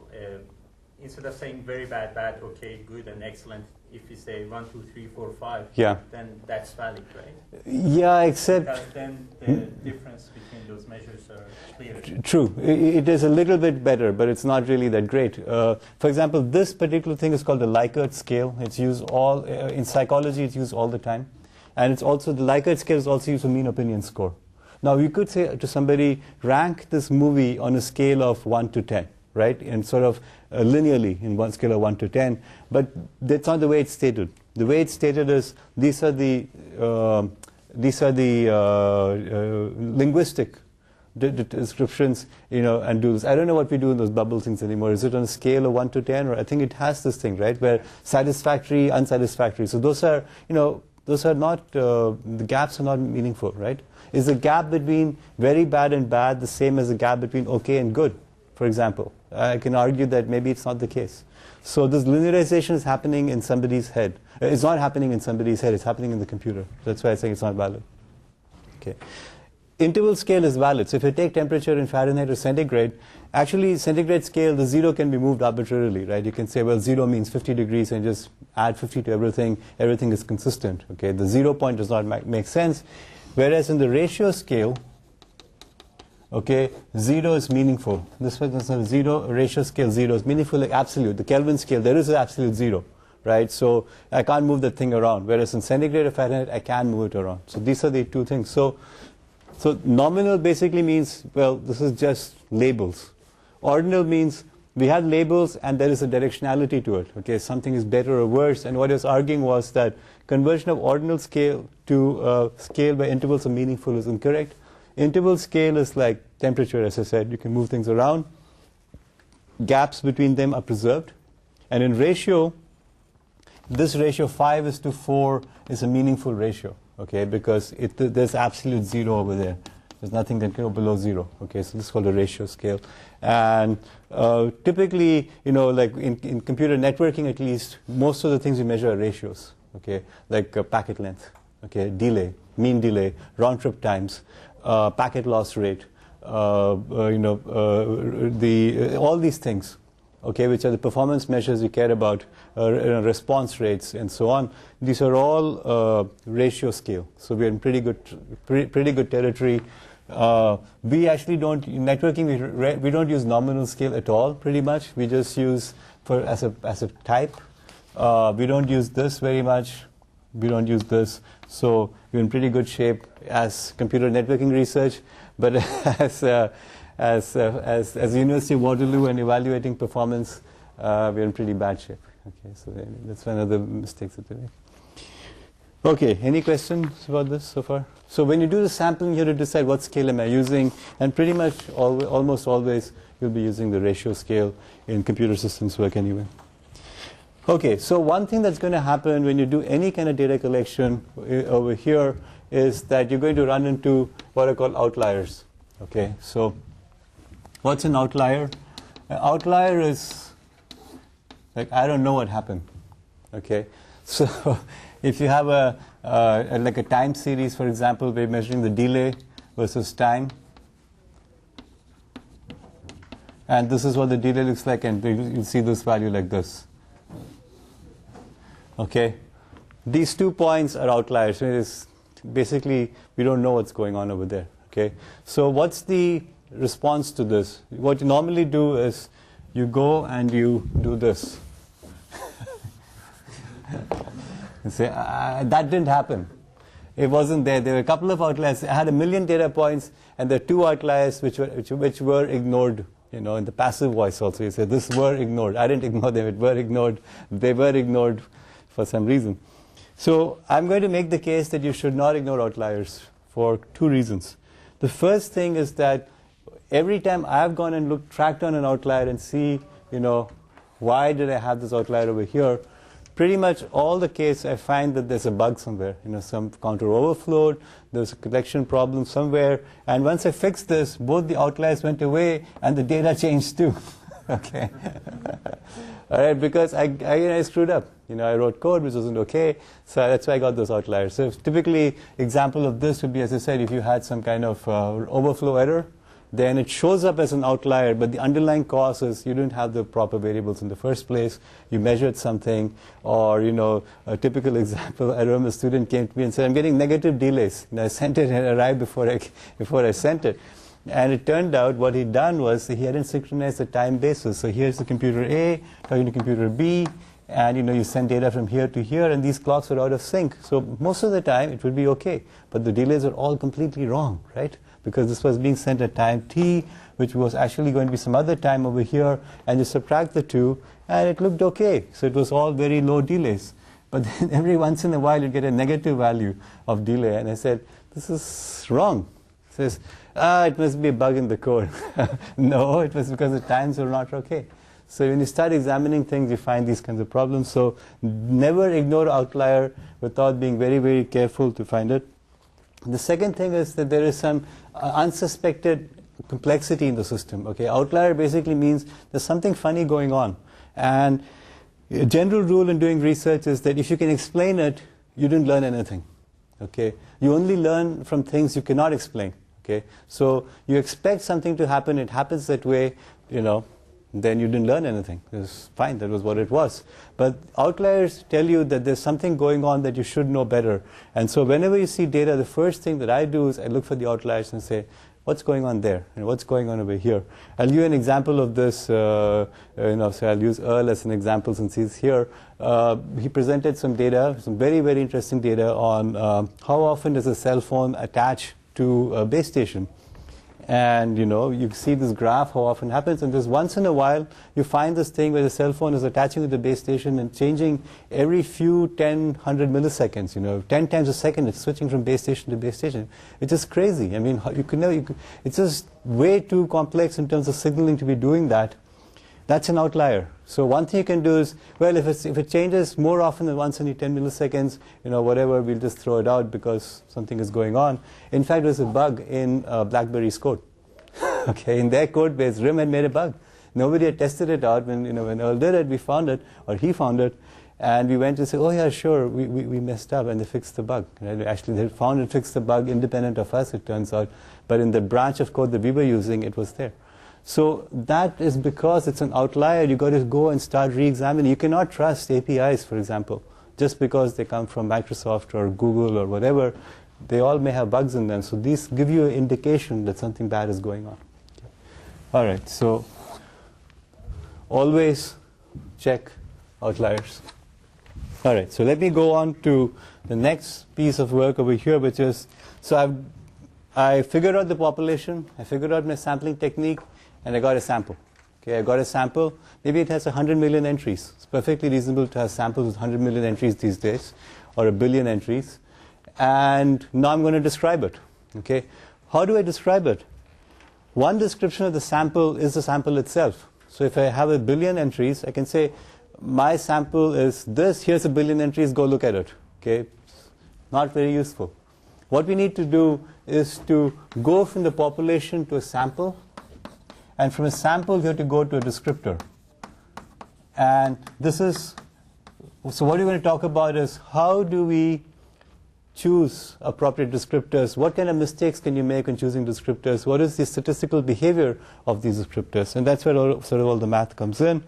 instead of saying very bad, bad, okay, good, and excellent, if you say 1, 2, 3, 4, 5, yeah, then that's valid, right? Yeah, except because then the difference between those measures are clear. True, it is a little bit better, but it's not really that great. For example, this particular thing is called the Likert scale. It's used all in psychology. It's used all the time, and it's also the Likert scale is also used for mean opinion score. Now, you could say to somebody, rank this movie on a scale of 1 to 10. Right, and sort of linearly in one scale of 1 to 10, but that's not the way it's stated. The way it's stated is these are the linguistic descriptions, and do this. I don't know what we do in those bubble things anymore. Is it on a scale of 1 to 10, or I think it has this thing, right, where satisfactory, unsatisfactory. So those are, those are not the gaps are not meaningful, right? Is the gap between very bad and bad the same as the gap between okay and good? For example, I can argue that maybe it's not the case. So this linearization is happening in somebody's head. It's not happening in somebody's head, it's happening in the computer. That's why I say it's not valid. Okay. Interval scale is valid. So if you take temperature in Fahrenheit or centigrade, actually centigrade scale, the 0 can be moved arbitrarily, right? You can say, well, 0 means 50 degrees and just add 50 to everything. Everything is consistent. Okay. The 0 point does not make sense. Whereas in the ratio scale, okay, 0 is meaningful. This was 0, ratio scale 0 is meaningful, like absolute. The Kelvin scale, there is an absolute 0, right? So I can't move that thing around. Whereas in centigrade or Fahrenheit, I can move it around. So these are the two things. So nominal basically means, well, this is just labels. Ordinal means we have labels and there is a directionality to it. Okay, something is better or worse. And what I was arguing was that conversion of ordinal scale to scale by intervals of meaningful is incorrect. Interval scale is like temperature, as I said. You can move things around. Gaps between them are preserved. And in ratio, this ratio 5:4 is a meaningful ratio. Okay, because there's absolute 0 over there. There's nothing that can go below 0. Okay, so this is called a ratio scale. And typically, like in computer networking at least, most of the things we measure are ratios. Okay, like packet length, okay, delay, mean delay, round trip times, packet loss rate, all these things. Okay, which are the performance measures we care about, response rates and so on. These are all ratio scale. So we're in pretty good territory. We actually don't, in networking, we don't use nominal scale at all, pretty much. We just use as a type. We don't use this very much. We don't use this. So we're in pretty good shape as computer networking research, but as University of Waterloo and evaluating performance, we're in pretty bad shape. Okay, so that's one of the mistakes that we make. Okay, any questions about this so far? So when you do the sampling, you have to decide what scale am I using, and pretty much almost always you'll be using the ratio scale in computer systems work anyway. Okay, so one thing that's going to happen when you do any kind of data collection over here is that you're going to run into what are called outliers. Okay, so what's an outlier? An outlier is like, I don't know what happened. Okay, so if you have like a time series, for example, we're measuring the delay versus time, and this is what the delay looks like, and you'll see this value like this. Okay, these 2 points are outliers. It is basically we don't know what's going on over there. Okay, so what's the response to this? What you normally do is you go and you do this. You say, that didn't happen. It wasn't there. There were a couple of outliers. I had 1 million data points, and there are 2 outliers which were ignored. In the passive voice also, you say, this were ignored. I didn't ignore them. It were ignored. They were ignored for some reason. So I'm going to make the case that you should not ignore outliers for 2 reasons. The first thing is that every time I've gone and tracked on an outlier and see, why did I have this outlier over here, pretty much all the case I find that there's a bug somewhere. Some counter overflowed, there's a collection problem somewhere, and once I fixed this, both the outliers went away and the data changed too. Okay. All right, because I screwed up. I wrote code which wasn't okay, so that's why I got those outliers. So typically, example of this would be, as I said, if you had some kind of overflow error, then it shows up as an outlier, but the underlying cause is you didn't have the proper variables in the first place, you measured something, or, a typical example, I remember a student came to me and said, I'm getting negative delays. And I sent it and it arrived before I sent it. And it turned out what he'd done was he hadn't synchronized the time basis. So here's the computer A talking to computer B, and you send data from here to here, and these clocks are out of sync. So most of the time it would be okay, but the delays are all completely wrong, right? Because this was being sent at time t, which was actually going to be some other time over here, and you subtract the 2, and it looked okay. So it was all very low delays. But then every once in a while you get a negative value of delay, and I said, this is wrong. It says, it must be a bug in the code. No, it was because the times were not okay. So when you start examining things, you find these kinds of problems. So never ignore outlier without being very, very careful to find it. The second thing is that there is some unsuspected complexity in the system. Okay, outlier basically means there's something funny going on, and A general rule in doing research is that if you can explain it, you didn't learn anything. Okay? You only learn from things you cannot explain. Okay? So you expect something to happen, it happens that way, then you didn't learn anything. It was fine, that was what it was. But outliers tell you that there's something going on that you should know better. And so whenever you see data, the first thing that I do is I look for the outliers and say, what's going on there? And what's going on over here? I'll give you an example of this. So I'll use Earl as an example since he's here. He presented some data, some very, very interesting data on how often does a cell phone attach to a base station. And you see this graph, how often it happens, and just once in a while you find this thing where the cell phone is attaching to the base station and changing every few 10, 100 milliseconds, 10 times a second it's switching from base station to base station. It's just crazy. I mean, it's just way too complex in terms of signaling to be doing that. That's an outlier. So one thing you can do is, well, if it changes more often than once every 10 milliseconds, whatever, we'll just throw it out because something is going on. In fact, there's a bug in BlackBerry's code. Okay, in their code base, RIM had made a bug. Nobody had tested it out. When Earl did it, we found it, or he found it, and we went to say, oh yeah, sure, we messed up, and they fixed the bug. Right? Actually, they found and fixed the bug independent of us, it turns out. But in the branch of code that we were using, it was there. So that is because it's an outlier. You've got to go and start re-examining. You cannot trust APIs, for example, just because they come from Microsoft or Google or whatever. They all may have bugs in them. So these give you an indication that something bad is going on. All right, so always check outliers. All right, so let me go on to the next piece of work over here, which is, so I figured out the population, I figured out my sampling technique, and I got a sample. Okay, I got a sample. Maybe it has 100 million entries. It's perfectly reasonable to have samples with 100 million entries these days, or 1 billion entries. And now I'm going to describe it. Okay, how do I describe it? One description of the sample is the sample itself. So if I have 1 billion entries, I can say, my sample is this, here's 1 billion entries, go look at it. Okay, not very useful. What we need to do is to go from the population to a sample, and from a sample you have to go to a descriptor. And this is, so what we're going to talk about is how do we choose appropriate descriptors? What kind of mistakes can you make when choosing descriptors? What is the statistical behavior of these descriptors? And that's where sort of all the math comes in.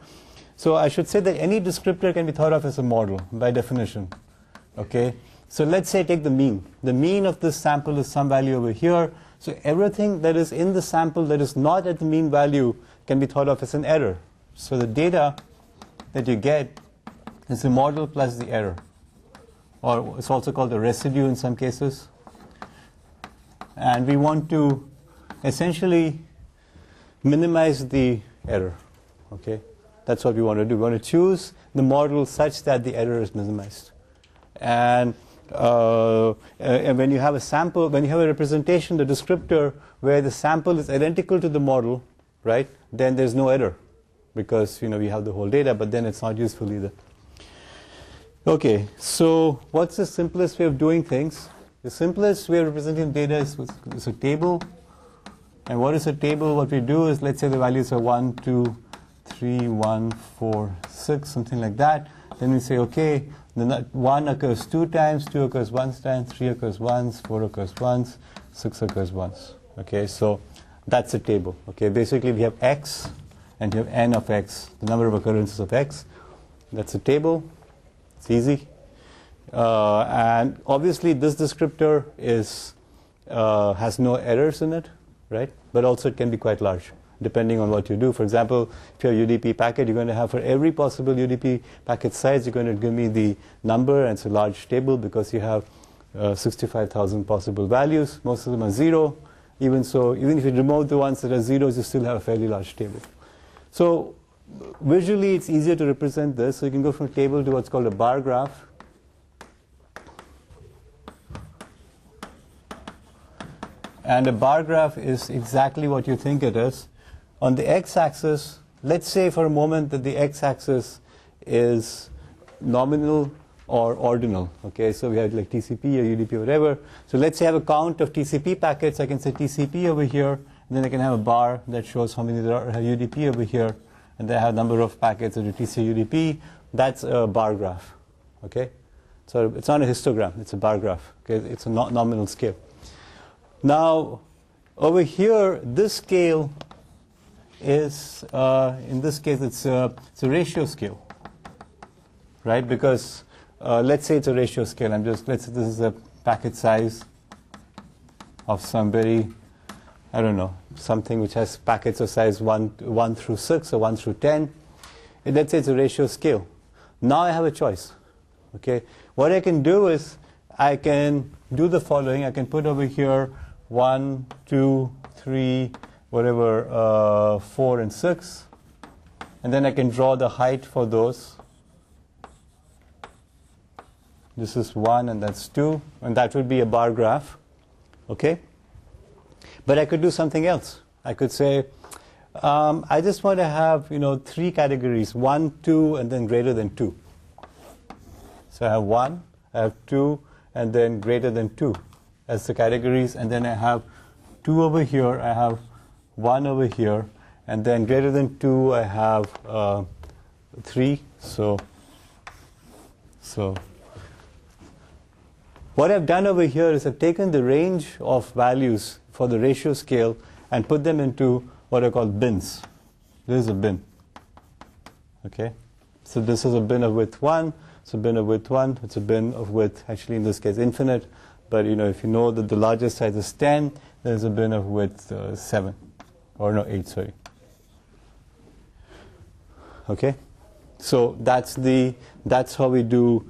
So I should say that any descriptor can be thought of as a model by definition. Okay? So let's say take the mean. The mean of this sample is some value over here. So everything that is in the sample that is not at the mean value can be thought of as an error. So the data that you get is the model plus the error. Or it's also called the residue in some cases. And we want to essentially minimize the error. Okay? That's what we want to do. We want to choose the model such that the error is minimized. And when you have a sample, when you have a representation, the descriptor, where the sample is identical to the model, right, then there's no error. Because, we have the whole data, but then it's not useful either. Okay, so what's the simplest way of doing things? The simplest way of representing data is a table. And what is a table? What we do is, let's say the values are 1, 2, 3, 1, 4, 6, something like that. Then we say, okay, the 1 occurs 2 times, 2 occurs 1 times, 3 occurs once, 4 occurs once, 6 occurs once. Okay, so that's a table. Okay, basically we have x and you have n of x, the number of occurrences of x. That's a table. It's easy. And obviously this descriptor has no errors in it, right? But also it can be quite large, depending on what you do. For example, if you have UDP packet, you're going to have for every possible UDP packet size, you're going to give me the number, and it's a large table because you have 65,000 possible values. Most of them are 0. Even so, even if you remove the ones that are zeros, you still have a fairly large table. So visually, it's easier to represent this. So you can go from a table to what's called a bar graph. And a bar graph is exactly what you think it is. On the x-axis, let's say for a moment that the x-axis is nominal or ordinal. Okay, so we have like TCP or UDP or whatever. So let's say I have a count of TCP packets. I can say TCP over here, and then I can have a bar that shows how many there are UDP over here. And then I have a number of packets that are TCP UDP that's a bar graph. Okay, so it's not a histogram, it's a bar graph. Okay, it's a nominal scale. Now, over here, this scale is, in this case, it's a ratio scale, right? Because let's say it's a ratio scale. Let's say this is a packet size of some very, I don't know, something which has packets of size 1 through 6 or 1 through 10. And let's say it's a ratio scale. Now I have a choice. Okay, what I can do is I can do the following. I can put over here 1, 2, 3, whatever, 4 and 6, and then I can draw the height for those. This is 1 and that's 2, and that would be a bar graph. Okay, but I could do something else. I could say I just want to have 3 categories, 1, 2, and then greater than 2. So I have 1, I have 2, and then greater than 2 as the categories, and then I have 2 over here, I have 1 over here, and then greater than 2 I have 3. So what I've done over here is I've taken the range of values for the ratio scale and put them into what are called bins. This is a bin. Okay, so this is a bin of width 1. It's a bin of width 1. It's a bin of width, actually in this case infinite, but if you know that the largest size is 10, there's a bin of width 7, or no, 8, sorry. Okay, so that's how we do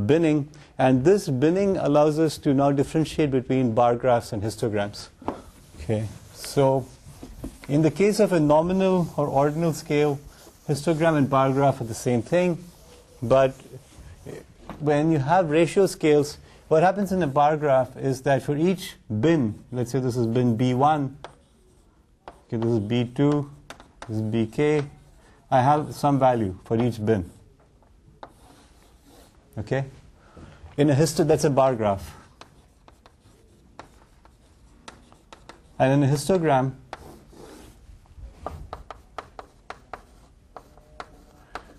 binning, and this binning allows us to now differentiate between bar graphs and histograms. Okay, so in the case of a nominal or ordinal scale, histogram and bar graph are the same thing, but when you have ratio scales, what happens in a bar graph is that for each bin, let's say this is bin B1, okay, this is B2, this is BK, I have some value for each bin. Okay, in a that's a bar graph, and in a histogram,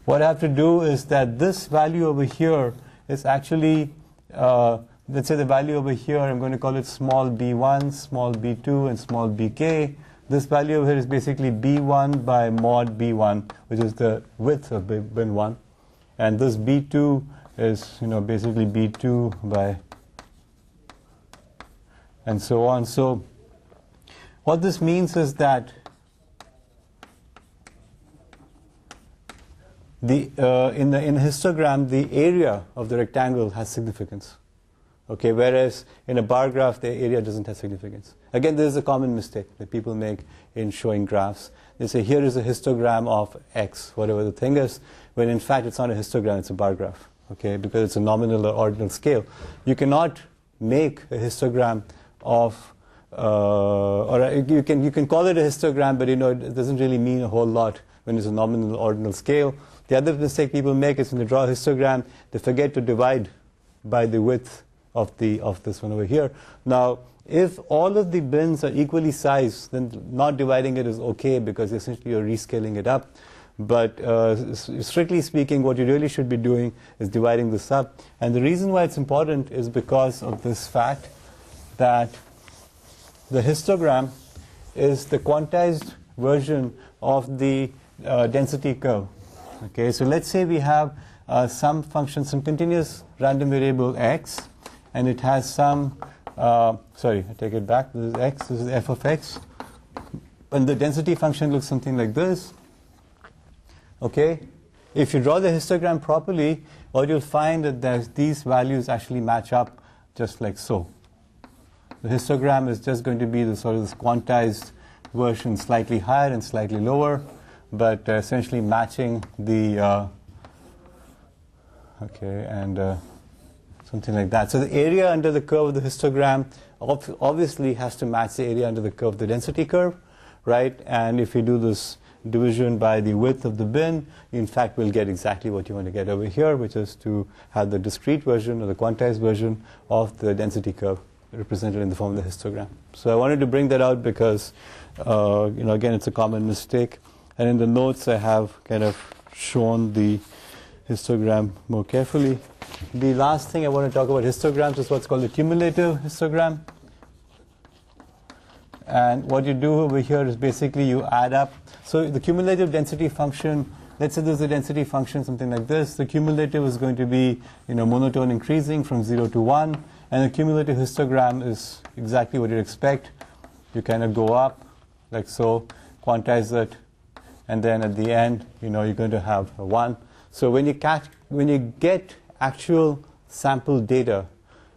what I have to do is that this value over here is actually, let's say the value over here, I'm going to call it small b1, small b2, and small bk. This value over here is basically b1 by mod b1, which is the width of bin 1. And this b2 is, basically b2 by, and so on. So what this means is that in a histogram, the area of the rectangle has significance. Okay, whereas in a bar graph, the area doesn't have significance. Again, this is a common mistake that people make in showing graphs. They say, here is a histogram of X, whatever the thing is, when in fact it's not a histogram, it's a bar graph. Okay, because it's a nominal or ordinal scale. You cannot make a histogram of, or you can call it a histogram, but it doesn't really mean a whole lot when it's a nominal or ordinal scale. The other mistake people make is when they draw a histogram, they forget to divide by the width of this one over here. Now, if all of the bins are equally sized, then not dividing it is okay, because essentially you're rescaling it up. But strictly speaking, what you really should be doing is dividing this up. And the reason why it's important is because of this fact that the histogram is the quantized version of the density curve. Okay, so let's say we have some function, some continuous random variable x, and it has some, sorry, I take it back, this is x, this is f of x, and the density function looks something like this. Okay, if you draw the histogram properly, what you'll find is that these values actually match up just like so. The histogram is just going to be the sort of this quantized version, slightly higher and slightly lower, but essentially matching the okay, and something like that. So the area under the curve of the histogram obviously has to match the area under the curve of the density curve, right? And if you do this division by the width of the bin, you in fact will get exactly what you want to get over here, which is to have the discrete version or the quantized version of the density curve represented in the form of the histogram. So I wanted to bring that out because again, it's a common mistake. And in the notes I have kind of shown the histogram more carefully. The last thing I want to talk about histograms is what's called the cumulative histogram. And what you do over here is basically you add up. So the cumulative density function, let's say there's a density function, something like this. The cumulative is going to be, monotone increasing from 0 to 1. And the cumulative histogram is exactly what you'd expect. You kind of go up, like so, quantize it, and then at the end, you're going to have a 1. So when you get actual sample data,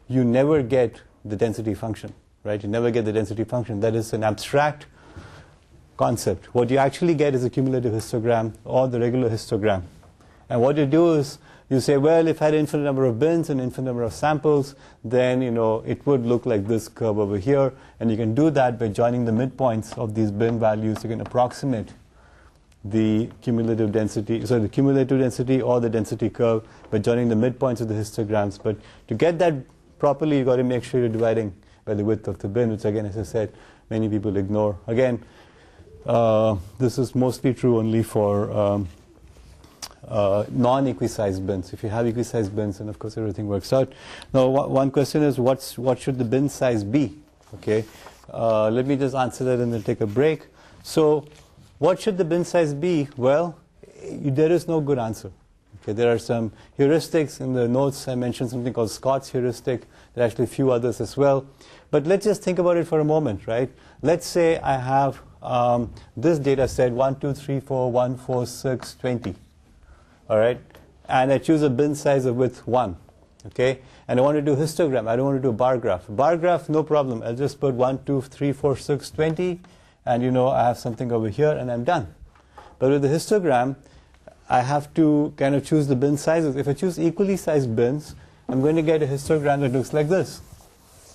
you never get the density function, right? You never get the density function. That is an abstract concept. What you actually get is a cumulative histogram or the regular histogram. And what you do is you say, well, if I had an infinite number of bins and infinite number of samples, then it would look like this curve over here. And you can do that by joining the midpoints of these bin values. You can approximate the cumulative density, so the cumulative density or the density curve by joining the midpoints of the histograms. But to get that properly, you've got to make sure you're dividing by the width of the bin, which again, as I said, many people ignore. Again, this is mostly true only for non-equisized bins. If you have equisized bins, then of course everything works out. Now, one question is, what should the bin size be? Okay, let me just answer that and then take a break. So, what should the bin size be? Well, there is no good answer. Okay, there are some heuristics in the notes. I mentioned something called Scott's heuristic. There are actually a few others as well. But let's just think about it for a moment, right? Let's say I have this data set 1, 2, 3, 4, 1, 4, 6, 20. All right, and I choose a bin size of width 1. Okay, and I want to do histogram. I don't want to do a bar graph. Bar graph, no problem. I'll just put 1, 2, 3, 4, 6, 20. And I have something over here and I'm done. But with the histogram, I have to kind of choose the bin sizes. If I choose equally sized bins, I'm going to get a histogram that looks like this.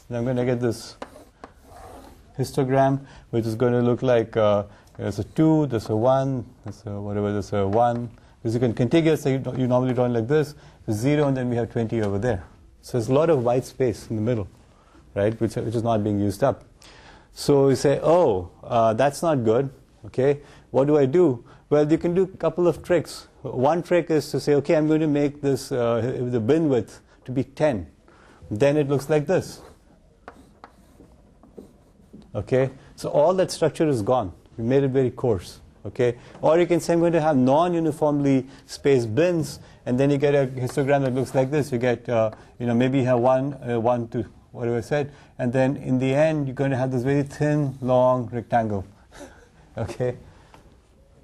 And I'm going to get this histogram, which is going to look like there's a 2, there's a 1, there's a whatever, there's a 1. Because you can contiguous, so you normally draw it like this, 0, and then we have 20 over there. So there's a lot of white space in the middle, right, which is not being used up. So you say, that's not good. Okay, what do I do? Well, you can do a couple of tricks. One trick is to say, okay, I'm going to make this the bin width to be 10. Then it looks like this. Okay, so all that structure is gone. We made it very coarse. Okay, or you can say I'm going to have non-uniformly spaced bins, and then you get a histogram that looks like this. You get, maybe you have 1, 2. Whatever I said, and then in the end, you're going to have this very thin, long rectangle. Okay?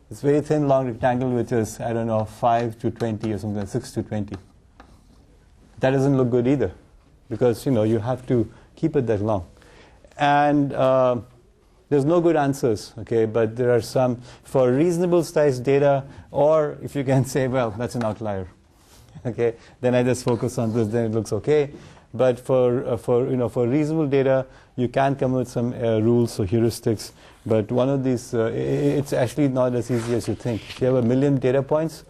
This very thin, long rectangle, which is, 5 to 20 or something, 6 to 20. That doesn't look good either, because, you have to keep it that long. And there's no good answers, okay, but there are some for reasonable sized data, or if you can say, well, that's an outlier. Okay? Then I just focus on this, then it looks okay. But for reasonable data, you can come with some rules or heuristics. But one of these, it's actually not as easy as you think. If you have 1 million data points,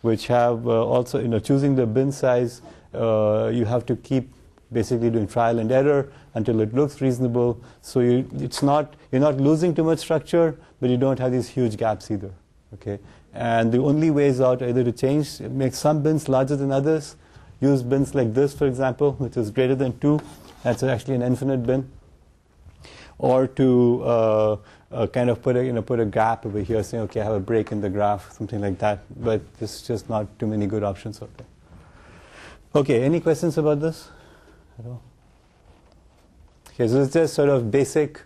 which have also, choosing the bin size, you have to keep basically doing trial and error until it looks reasonable. So you're not losing too much structure, but you don't have these huge gaps either. Okay, and the only ways out are either to make some bins larger than others. Use bins like this, for example, which is greater than 2. That's actually an infinite bin. Or to kind of put a gap over here, saying, okay, I have a break in the graph, something like that. But there's just not too many good options out there. Okay, any questions about this at all? Okay, so it's just sort of basic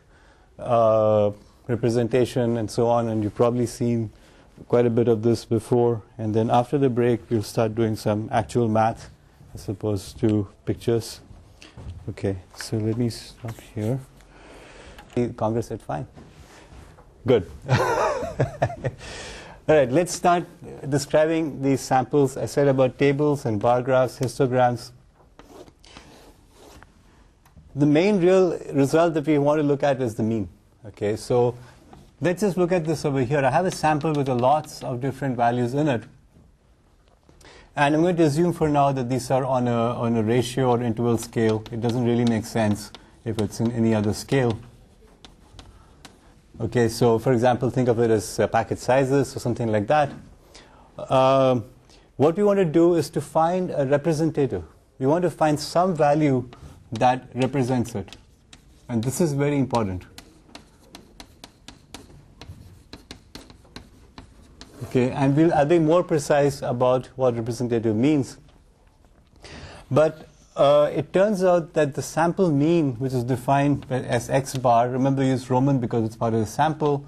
representation and so on, and you've probably seen quite a bit of this before. And then after the break, we'll start doing some actual math as opposed to pictures. Okay, so let me stop here. Congress said fine. Good. All right, let's start describing these samples. I said about tables and bar graphs, histograms. The main real result that we want to look at is the mean. Okay, so let's just look at this over here. I have a sample with lots of different values in it. And I'm going to assume for now that these are on a ratio or interval scale. It doesn't really make sense if it's in any other scale. Okay, so for example, think of it as packet sizes or something like that. What we want to do is to find a representative. We want to find some value that represents it. And this is very important. Okay, and I'll be more precise about what representative means. But it turns out that the sample mean, which is defined as x bar, remember use Roman because it's part of the sample.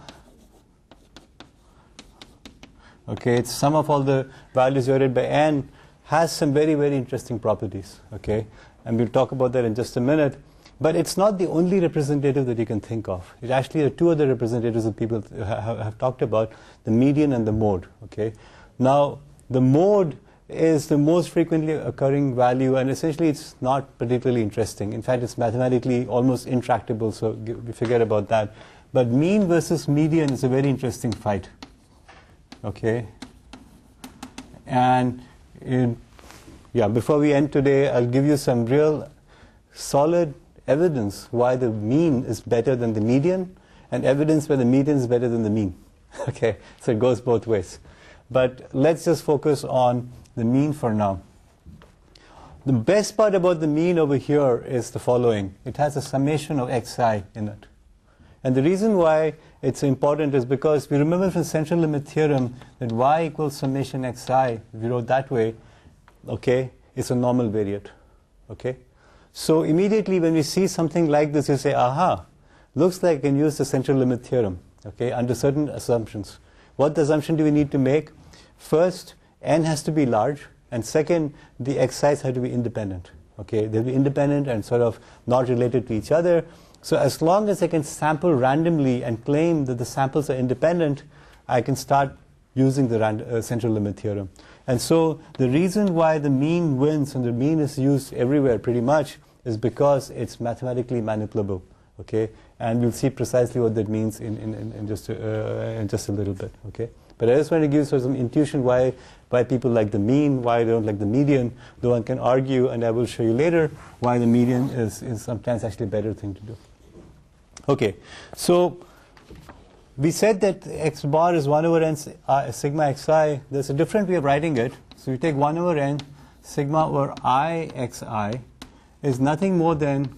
Okay, it's sum of all the values divided by n, has some very, very interesting properties. Okay, and we'll talk about that in just a minute. But it's not the only representative that you can think of. It actually are two other representatives that people have talked about, the median and the mode. Okay, now the mode is the most frequently occurring value, and essentially it's not particularly interesting. In fact, it's mathematically almost intractable, so we forget about that. But mean versus median is a very interesting fight. Okay, and before we end today, I'll give you some real solid evidence why the mean is better than the median, and evidence why the median is better than the mean. Okay, so it goes both ways. But let's just focus on the mean for now. The best part about the mean over here is the following. It has a summation of xi in it. And the reason why it's important is because we remember from the central limit theorem that y equals summation xi, if we wrote that way, okay, it's a normal variate. Okay? So immediately when we see something like this, you say, aha, looks like I can use the central limit theorem, okay, under certain assumptions. What assumption do we need to make? First, n has to be large, and second, the xi's have to be independent. Okay, they'll be independent and sort of not related to each other. So as long as I can sample randomly and claim that the samples are independent, I can start using the central limit theorem. And so the reason why the mean wins and the mean is used everywhere pretty much is because it's mathematically manipulable. Okay, and we'll see precisely what that means in just a little bit. Okay, but I just want to give you some intuition why people like the mean, why they don't like the median. Though one can argue, and I will show you later, why the median is sometimes actually a better thing to do. Okay, so we said that x bar is 1 over n sigma xi. There's a different way of writing it. So you take 1 over n sigma over I xi is nothing more than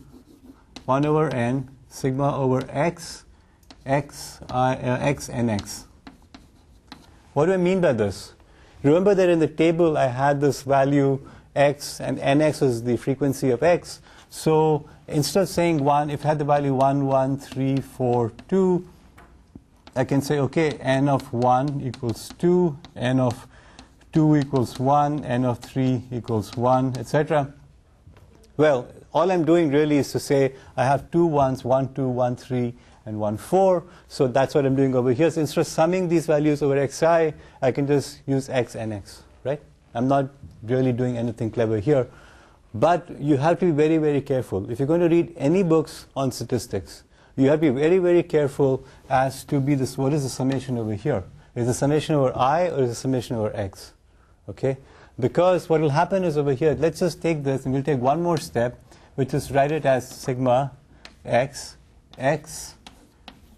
1 over n sigma over x nx. What do I mean by this? Remember that in the table I had this value x, and nx is the frequency of x. So instead of saying 1, if I had the value 1, 1, 3, 4, 2, I can say, okay, n of 1 equals 2, n of 2 equals 1, n of 3 equals 1, etc. Well, all I'm doing really is to say I have two 1s, 1, 2, 1, 3, and 1, 4. So that's what I'm doing over here. So instead of summing these values over xi, I can just use x and x, right? I'm not really doing anything clever here. But you have to be very, very careful. If you're going to read any books on statistics, you have to be very, very careful as to be this, what is the summation over here? Is the summation over I or is the summation over x? Okay? Because what will happen is over here, let's just take this and we'll take one more step, which is write it as sigma x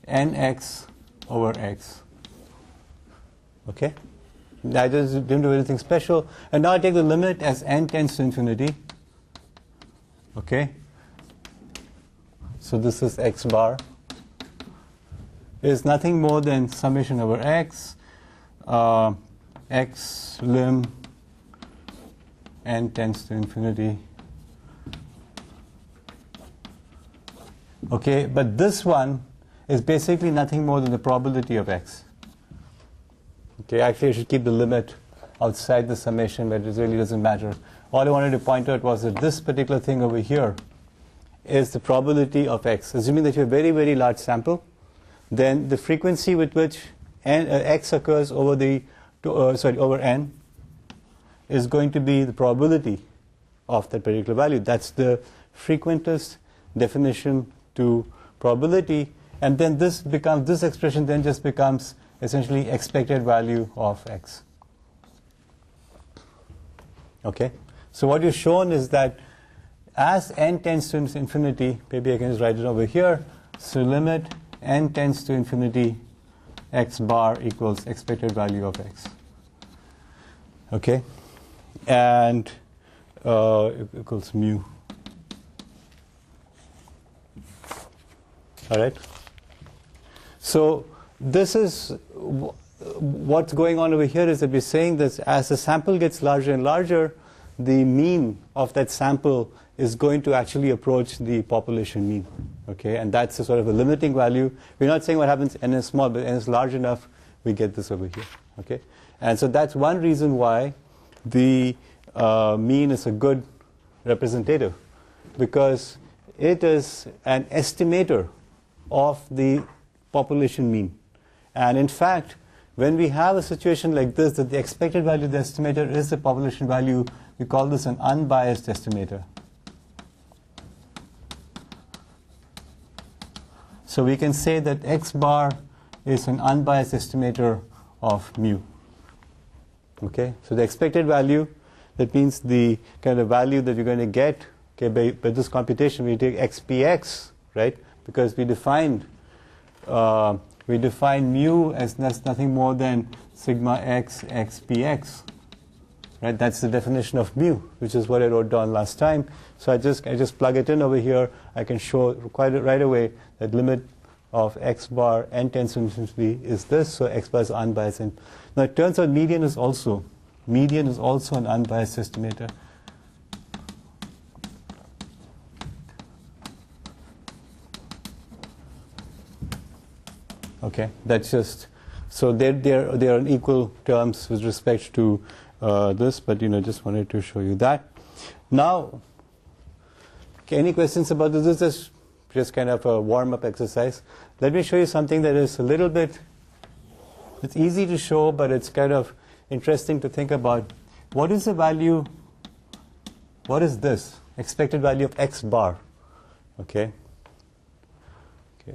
nx over x. Okay? I just didn't do anything special. And now I take the limit as n tends to infinity. Okay? So this is x bar. Is nothing more than summation over x, x lim n tends to infinity. Okay, but this one is basically nothing more than the probability of x. Okay, actually I should keep the limit outside the summation, but it really doesn't matter. All I wanted to point out was that this particular thing over here is the probability of x. Assuming that you have a very, very large sample, then the frequency with which x occurs over over n is going to be the probability of that particular value. That's the frequentist definition to probability, and then this expression then just becomes essentially expected value of x. Okay, so what you've shown is that as n tends to infinity, maybe I can just write it over here. So limit n tends to infinity, x bar equals expected value of x. Okay. and equals mu. All right. So this is what's going on over here is that we're saying that as the sample gets larger and larger, the mean of that sample is going to actually approach the population mean. Okay, and that's a sort of a limiting value. We're not saying what happens n is small, but n is large enough, we get this over here. Okay, and so that's one reason why the mean is a good representative, because it is an estimator of the population mean. And in fact, when we have a situation like this, that the expected value of the estimator is the population value, we call this an unbiased estimator. So we can say that x bar is an unbiased estimator of mu. Okay, so the expected value, that means the kind of value that you're going to get, okay, by this computation, we take xpx, right? Because we defined mu as nothing more than sigma x xpx, right? That's the definition of mu, which is what I wrote down last time. So I just plug it in over here. I can show quite right away that limit of x bar n tends to infinity is this. So x bar is unbiased. And now it turns out median is also an unbiased estimator. Okay, that's just so they're on equal terms with respect to this, but just wanted to show you that. Now, okay, any questions about this? This is just kind of a warm-up exercise. Let me show you something that is a little bit, it's easy to show, but it's kind of interesting to think about. What is the value, what is this? Expected value of x bar. Okay.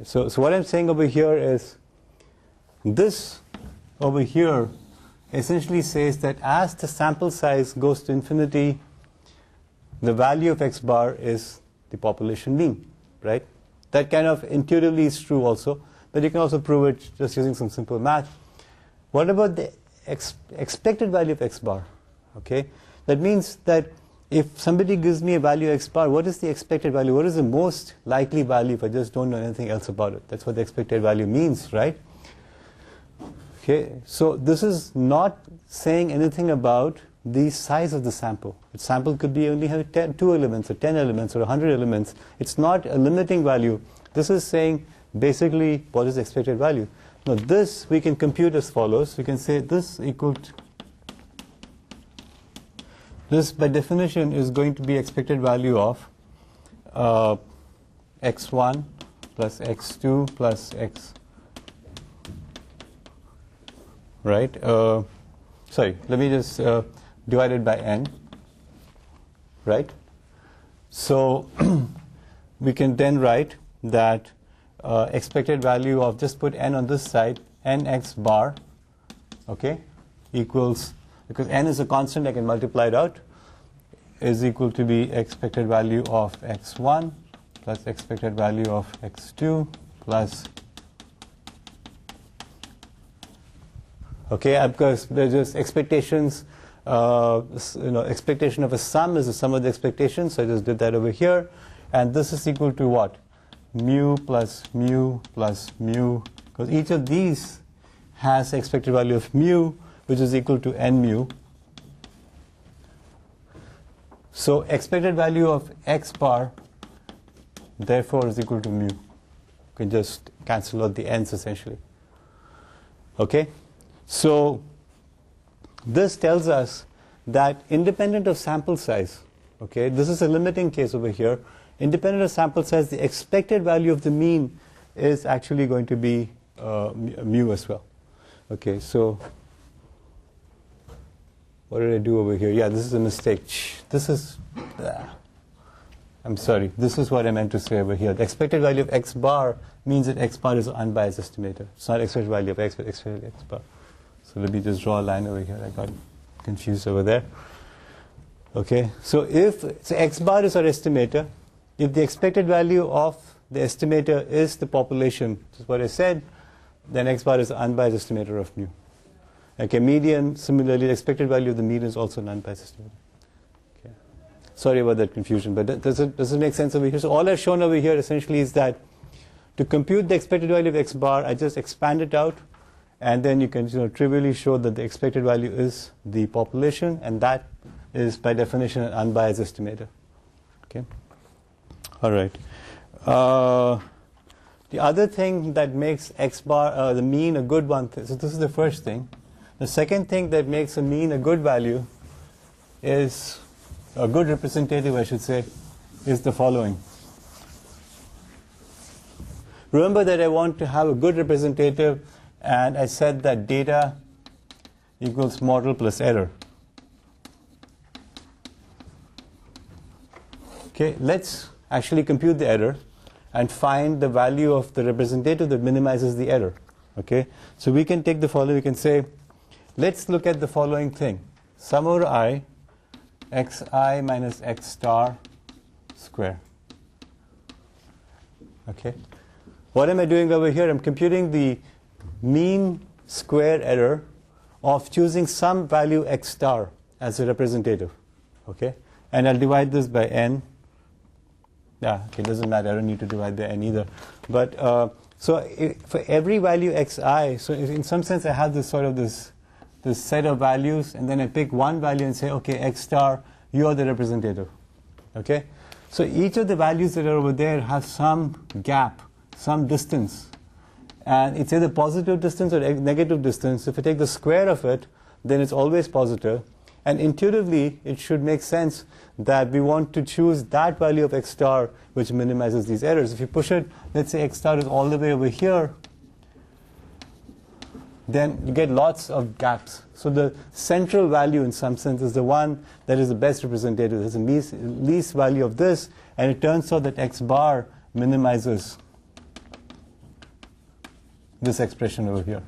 So what I'm saying over here is, this over here essentially says that as the sample size goes to infinity, the value of x bar is the population mean, right? That kind of intuitively is true also, but you can also prove it just using some simple math. What about the expected value of x bar? Okay, that means that if somebody gives me a value x bar, what is the expected value? What is the most likely value if I just don't know anything else about it? That's what the expected value means, right? Okay, so this is not saying anything about the size of the sample. The sample could be only have 2 elements or 10 elements or 100 elements. It's not a limiting value. This is saying basically what is the expected value. Now this we can compute as follows. We can say this equal to, this by definition is going to be expected value of x1 plus x2 plus x, right? Sorry, let me just divide it by n, right? So we can then write that expected value of, just put n on this side, nx bar, okay, equals, because n is a constant, I can multiply it out, is equal to be expected value of x1 plus expected value of x2 plus, okay, because there's just expectations, expectation of a sum is the sum of the expectations, so I just did that over here, and this is equal to what? Mu plus mu plus mu, because each of these has expected value of mu, which is equal to n mu. So expected value of x bar therefore is equal to mu. You can just cancel out the n's essentially. Okay, so this tells us that independent of sample size, okay, this is a limiting case over here, independent of sample size, the expected value of the mean is actually going to be mu as well. Okay, so what did I do over here? Yeah, this is a mistake. This is, I'm sorry, this is what I meant to say over here. The expected value of x bar means that x bar is an unbiased estimator. It's not expected value of x, but expected value of x bar. So let me just draw a line over here. I got confused over there. Okay, so so x bar is our estimator. If the expected value of the estimator is the population, which is what I said, then x bar is an unbiased estimator of mu. Okay, median, similarly, the expected value of the mean is also an unbiased estimator. Okay. Sorry about that confusion, but does it make sense over here? So all I've shown over here essentially is that to compute the expected value of x bar, I just expand it out, and then you can trivially show that the expected value is the population, and that is by definition an unbiased estimator. Okay. All right. The other thing that makes x bar, the mean, a good one, so this is the first thing. The second thing that makes a mean a good value is, a good representative I should say, is the following. Remember that I want to have a good representative, and I said that data equals model plus error. Okay, let's actually compute the error and find the value of the representative that minimizes the error. Okay, so we can take the following, we can say, let's look at the following thing. Sum over I, xi minus x star square. Okay, what am I doing over here? I'm computing the mean square error of choosing some value x star as a representative. Okay, and I'll divide this by n. Yeah, okay, it doesn't matter. I don't need to divide by n either. But so for every value xi, so in some sense I have this sort of this set of values, and then I pick one value and say, okay, x star, you are the representative. Okay, so each of the values that are over there have some gap, some distance, and it's either positive distance or negative distance. If I take the square of it, then it's always positive. And intuitively, it should make sense that we want to choose that value of x star which minimizes these errors. If you push it, let's say x star is all the way over here, then you get lots of gaps. So the central value in some sense is the one that is the best representative. There's the least value of this, and it turns out that x bar minimizes this expression over here.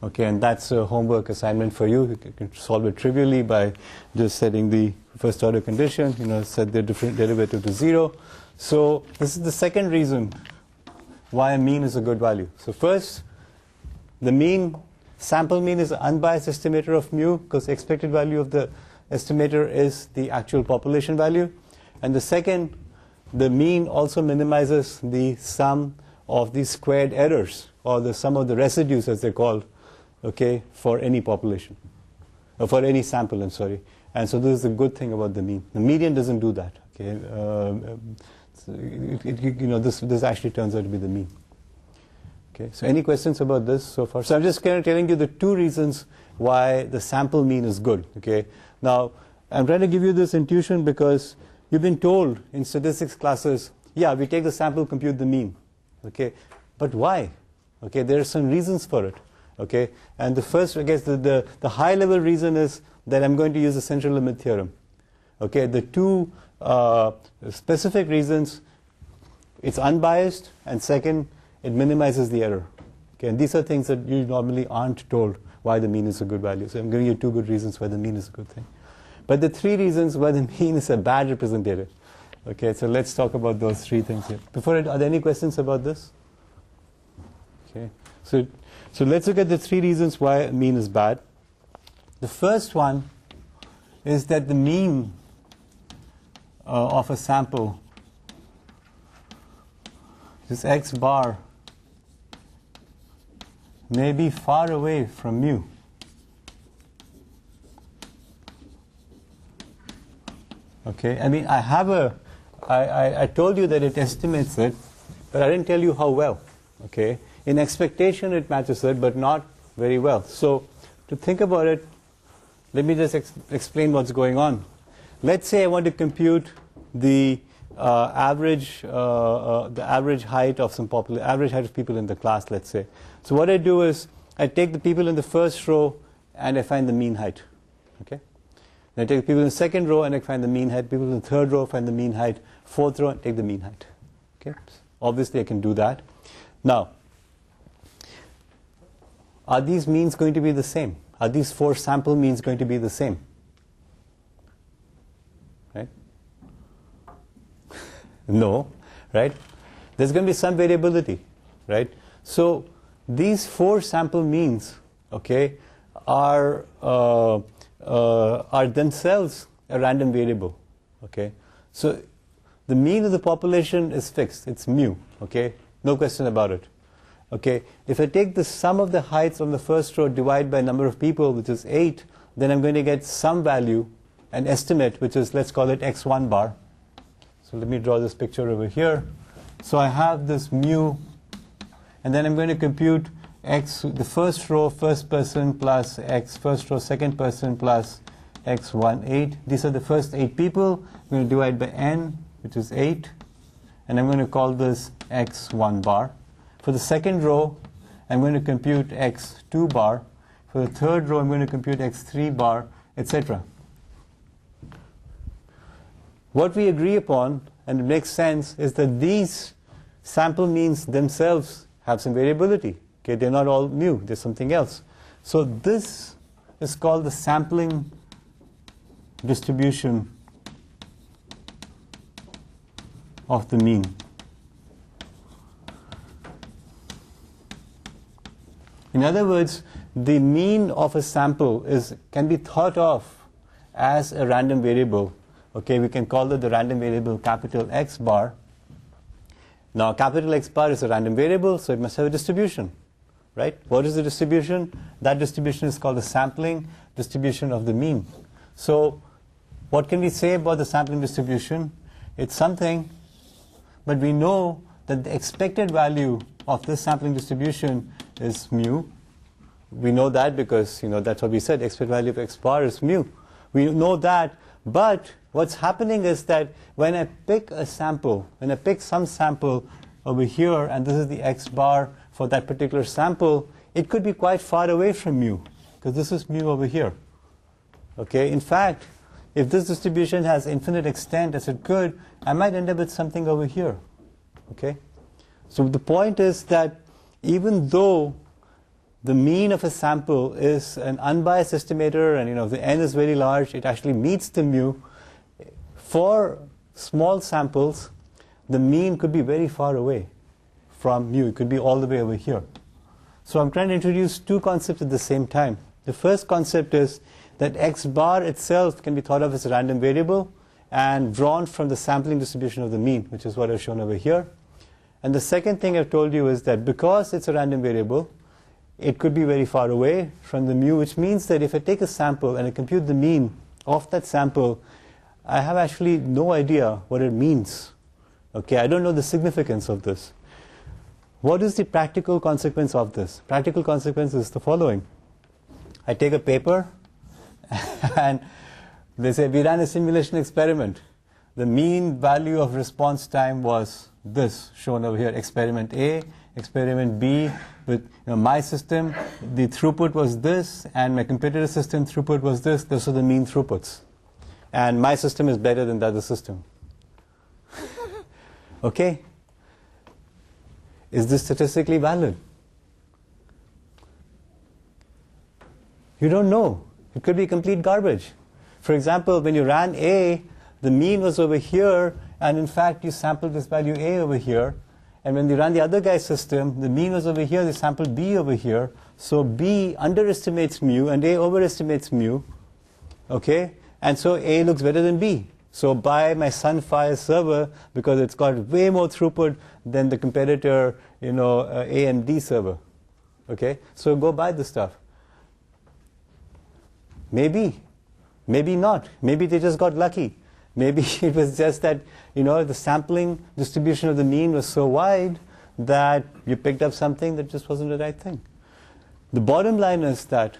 Okay, and that's a homework assignment for you. You can solve it trivially by just setting the first order condition, set the different derivative to 0. So this is the second reason why a mean is a good value. So first, the mean, sample mean is an unbiased estimator of mu, because the expected value of the estimator is the actual population value. And the second, the mean also minimizes the sum of the squared errors, or the sum of the residues as they're called, okay, for any population, or for any sample, I'm sorry. And so this is a good thing about the mean. The median doesn't do that. Okay, this actually turns out to be the mean. Okay, so any questions about this so far? So I'm just kind of telling you the two reasons why the sample mean is good. Okay, now I'm trying to give you this intuition because you've been told in statistics classes, yeah, we take the sample, compute the mean. Okay, but why? Okay, there are some reasons for it. Okay, and the first, I guess, the high level reason is that I'm going to use the central limit theorem. Okay, the two specific reasons, it's unbiased, and second, it minimizes the error. Okay, and these are things that you normally aren't told why the mean is a good value. So I'm giving you two good reasons why the mean is a good thing. But the three reasons why the mean is a bad representative. Okay, so let's talk about those three things here. Are there any questions about this? Okay, so let's look at the three reasons why mean is bad. The first one is that the mean of a sample, this x bar, may be far away from mu. Okay, I mean, I told you that it estimates it, but I didn't tell you how well. Okay, in expectation it matches it, but not very well. So to think about it, let me just explain what's going on. Let's say I want to compute the average height of some average height of people in the class, let's say. So what I do is I take the people in the first row and I find the mean height. Okay, then I take the people in the second row and I find the mean height. People in the third row find the mean height. Fourth row, take the mean height. Okay, obviously I can do that. Now, are these means going to be the same? Are these four sample means going to be the same? Right? No, right? There's going to be some variability, right? So these four sample means, okay, are themselves a random variable. Okay, so the mean of the population is fixed. It's mu. Okay, no question about it. Okay, if I take the sum of the heights on the first row divided by number of people, which is 8, then I'm going to get some value, an estimate, which is, let's call it x1 bar. So let me draw this picture over here. So I have this mu, and then I'm going to compute x, the first row, first person, plus x, first row, second person, plus x1, 8. These are the first 8 people. I'm going to divide by n, which is 8. And I'm going to call this x1 bar. For the second row, I'm going to compute x2 bar. For the third row, I'm going to compute x3 bar, etc. What we agree upon, and it makes sense, is that these sample means themselves have some variability. Okay, they're not all mu, there's something else. So this is called the sampling distribution of the mean. In other words, the mean of a sample can be thought of as a random variable. Okay, we can call it the random variable capital X bar. Now, capital X bar is a random variable, so it must have a distribution, right? What is the distribution? That distribution is called the sampling distribution of the mean. So, what can we say about the sampling distribution? It's something, but we know that the expected value of this sampling distribution is mu. We know that because, that's what we said, expected value of X bar is mu. We know that, but what's happening is that when I pick a sample, when I pick some sample over here, and this is the X bar for that particular sample, it could be quite far away from mu, because this is mu over here. Okay, in fact, if this distribution has infinite extent, as it could, I might end up with something over here. Okay, so the point is that even though the mean of a sample is an unbiased estimator, and if the n is very large, it actually meets the mu. For small samples, the mean could be very far away from mu. It could be all the way over here. So I'm trying to introduce two concepts at the same time. The first concept is that X bar itself can be thought of as a random variable and drawn from the sampling distribution of the mean, which is what I've shown over here. And the second thing I've told you is that because it's a random variable, it could be very far away from the mu, which means that if I take a sample and I compute the mean of that sample, I have actually no idea what it means. Okay, I don't know the significance of this. What is the practical consequence of this? Practical consequence is the following. I take a paper and they say we ran a simulation experiment. The mean value of response time was this, shown over here, experiment A, experiment B, with my system, the throughput was this, and my competitor system throughput was this. Those are the mean throughputs. And my system is better than the other system. Okay? Is this statistically valid? You don't know. It could be complete garbage. For example, when you ran A, the mean was over here, and in fact you sampled this value A over here. And when you ran the other guy's system, the mean was over here, they sampled B over here. So B underestimates mu and A overestimates mu. Okay? And so A looks better than B. So buy my Sunfire server because it's got way more throughput than the competitor, AMD server. Okay? So go buy the stuff. Maybe. Maybe not. Maybe they just got lucky. Maybe it was just that, the sampling distribution of the mean was so wide that you picked up something that just wasn't the right thing. The bottom line is that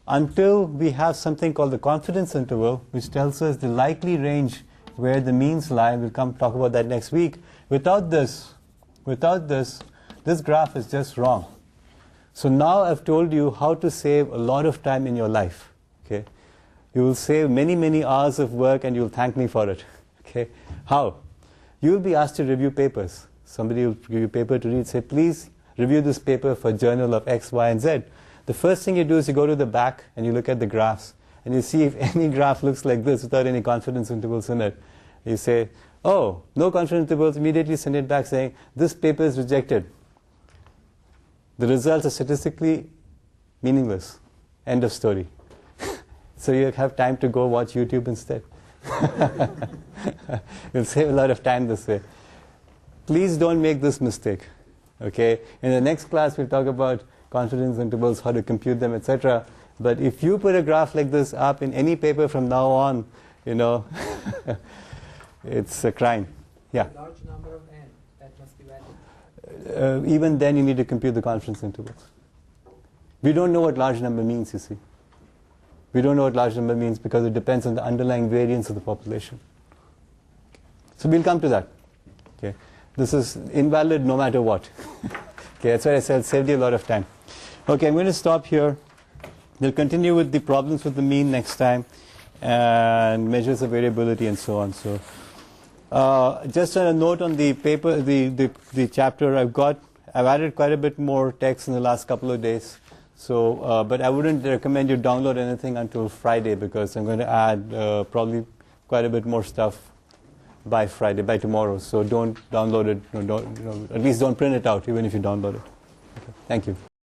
until we have something called the confidence interval, which tells us the likely range where the means lie, we'll come talk about that next week. Without this, this graph is just wrong. So now I've told you how to save a lot of time in your life. Okay? You will save many, many hours of work and you'll thank me for it. Okay? How? You will be asked to review papers. Somebody will give you a paper to read, say, please review this paper for journal of X, Y, and Z. The first thing you do is you go to the back and you look at the graphs and you see if any graph looks like this without any confidence intervals in it. You say, oh, no confidence intervals, immediately send it back saying, this paper is rejected. The results are statistically meaningless. End of story. So you have time to go watch YouTube instead. You'll save a lot of time this way. Please don't make this mistake. Okay? In the next class, we'll talk about confidence intervals, how to compute them, etc. But if you put a graph like this up in any paper from now on, you know, it's a crime. Yeah? A large number of n, that must be valid. Even then, you need to compute the confidence intervals. We don't know what large number means, you see. We don't know what large number means because it depends on the underlying variance of the population. So we'll come to that. Okay. This is invalid no matter what. Okay, that's why I said saved you a lot of time. Okay, I'm going to stop here. We'll continue with the problems with the mean next time and measures of variability and so on. So just a note on the paper, the chapter I've added quite a bit more text in the last couple of days. So, but I wouldn't recommend you download anything until Friday because I'm going to add probably quite a bit more stuff by Friday, by tomorrow. So don't download it. At least don't print it out, even if you download it. Okay. Thank you.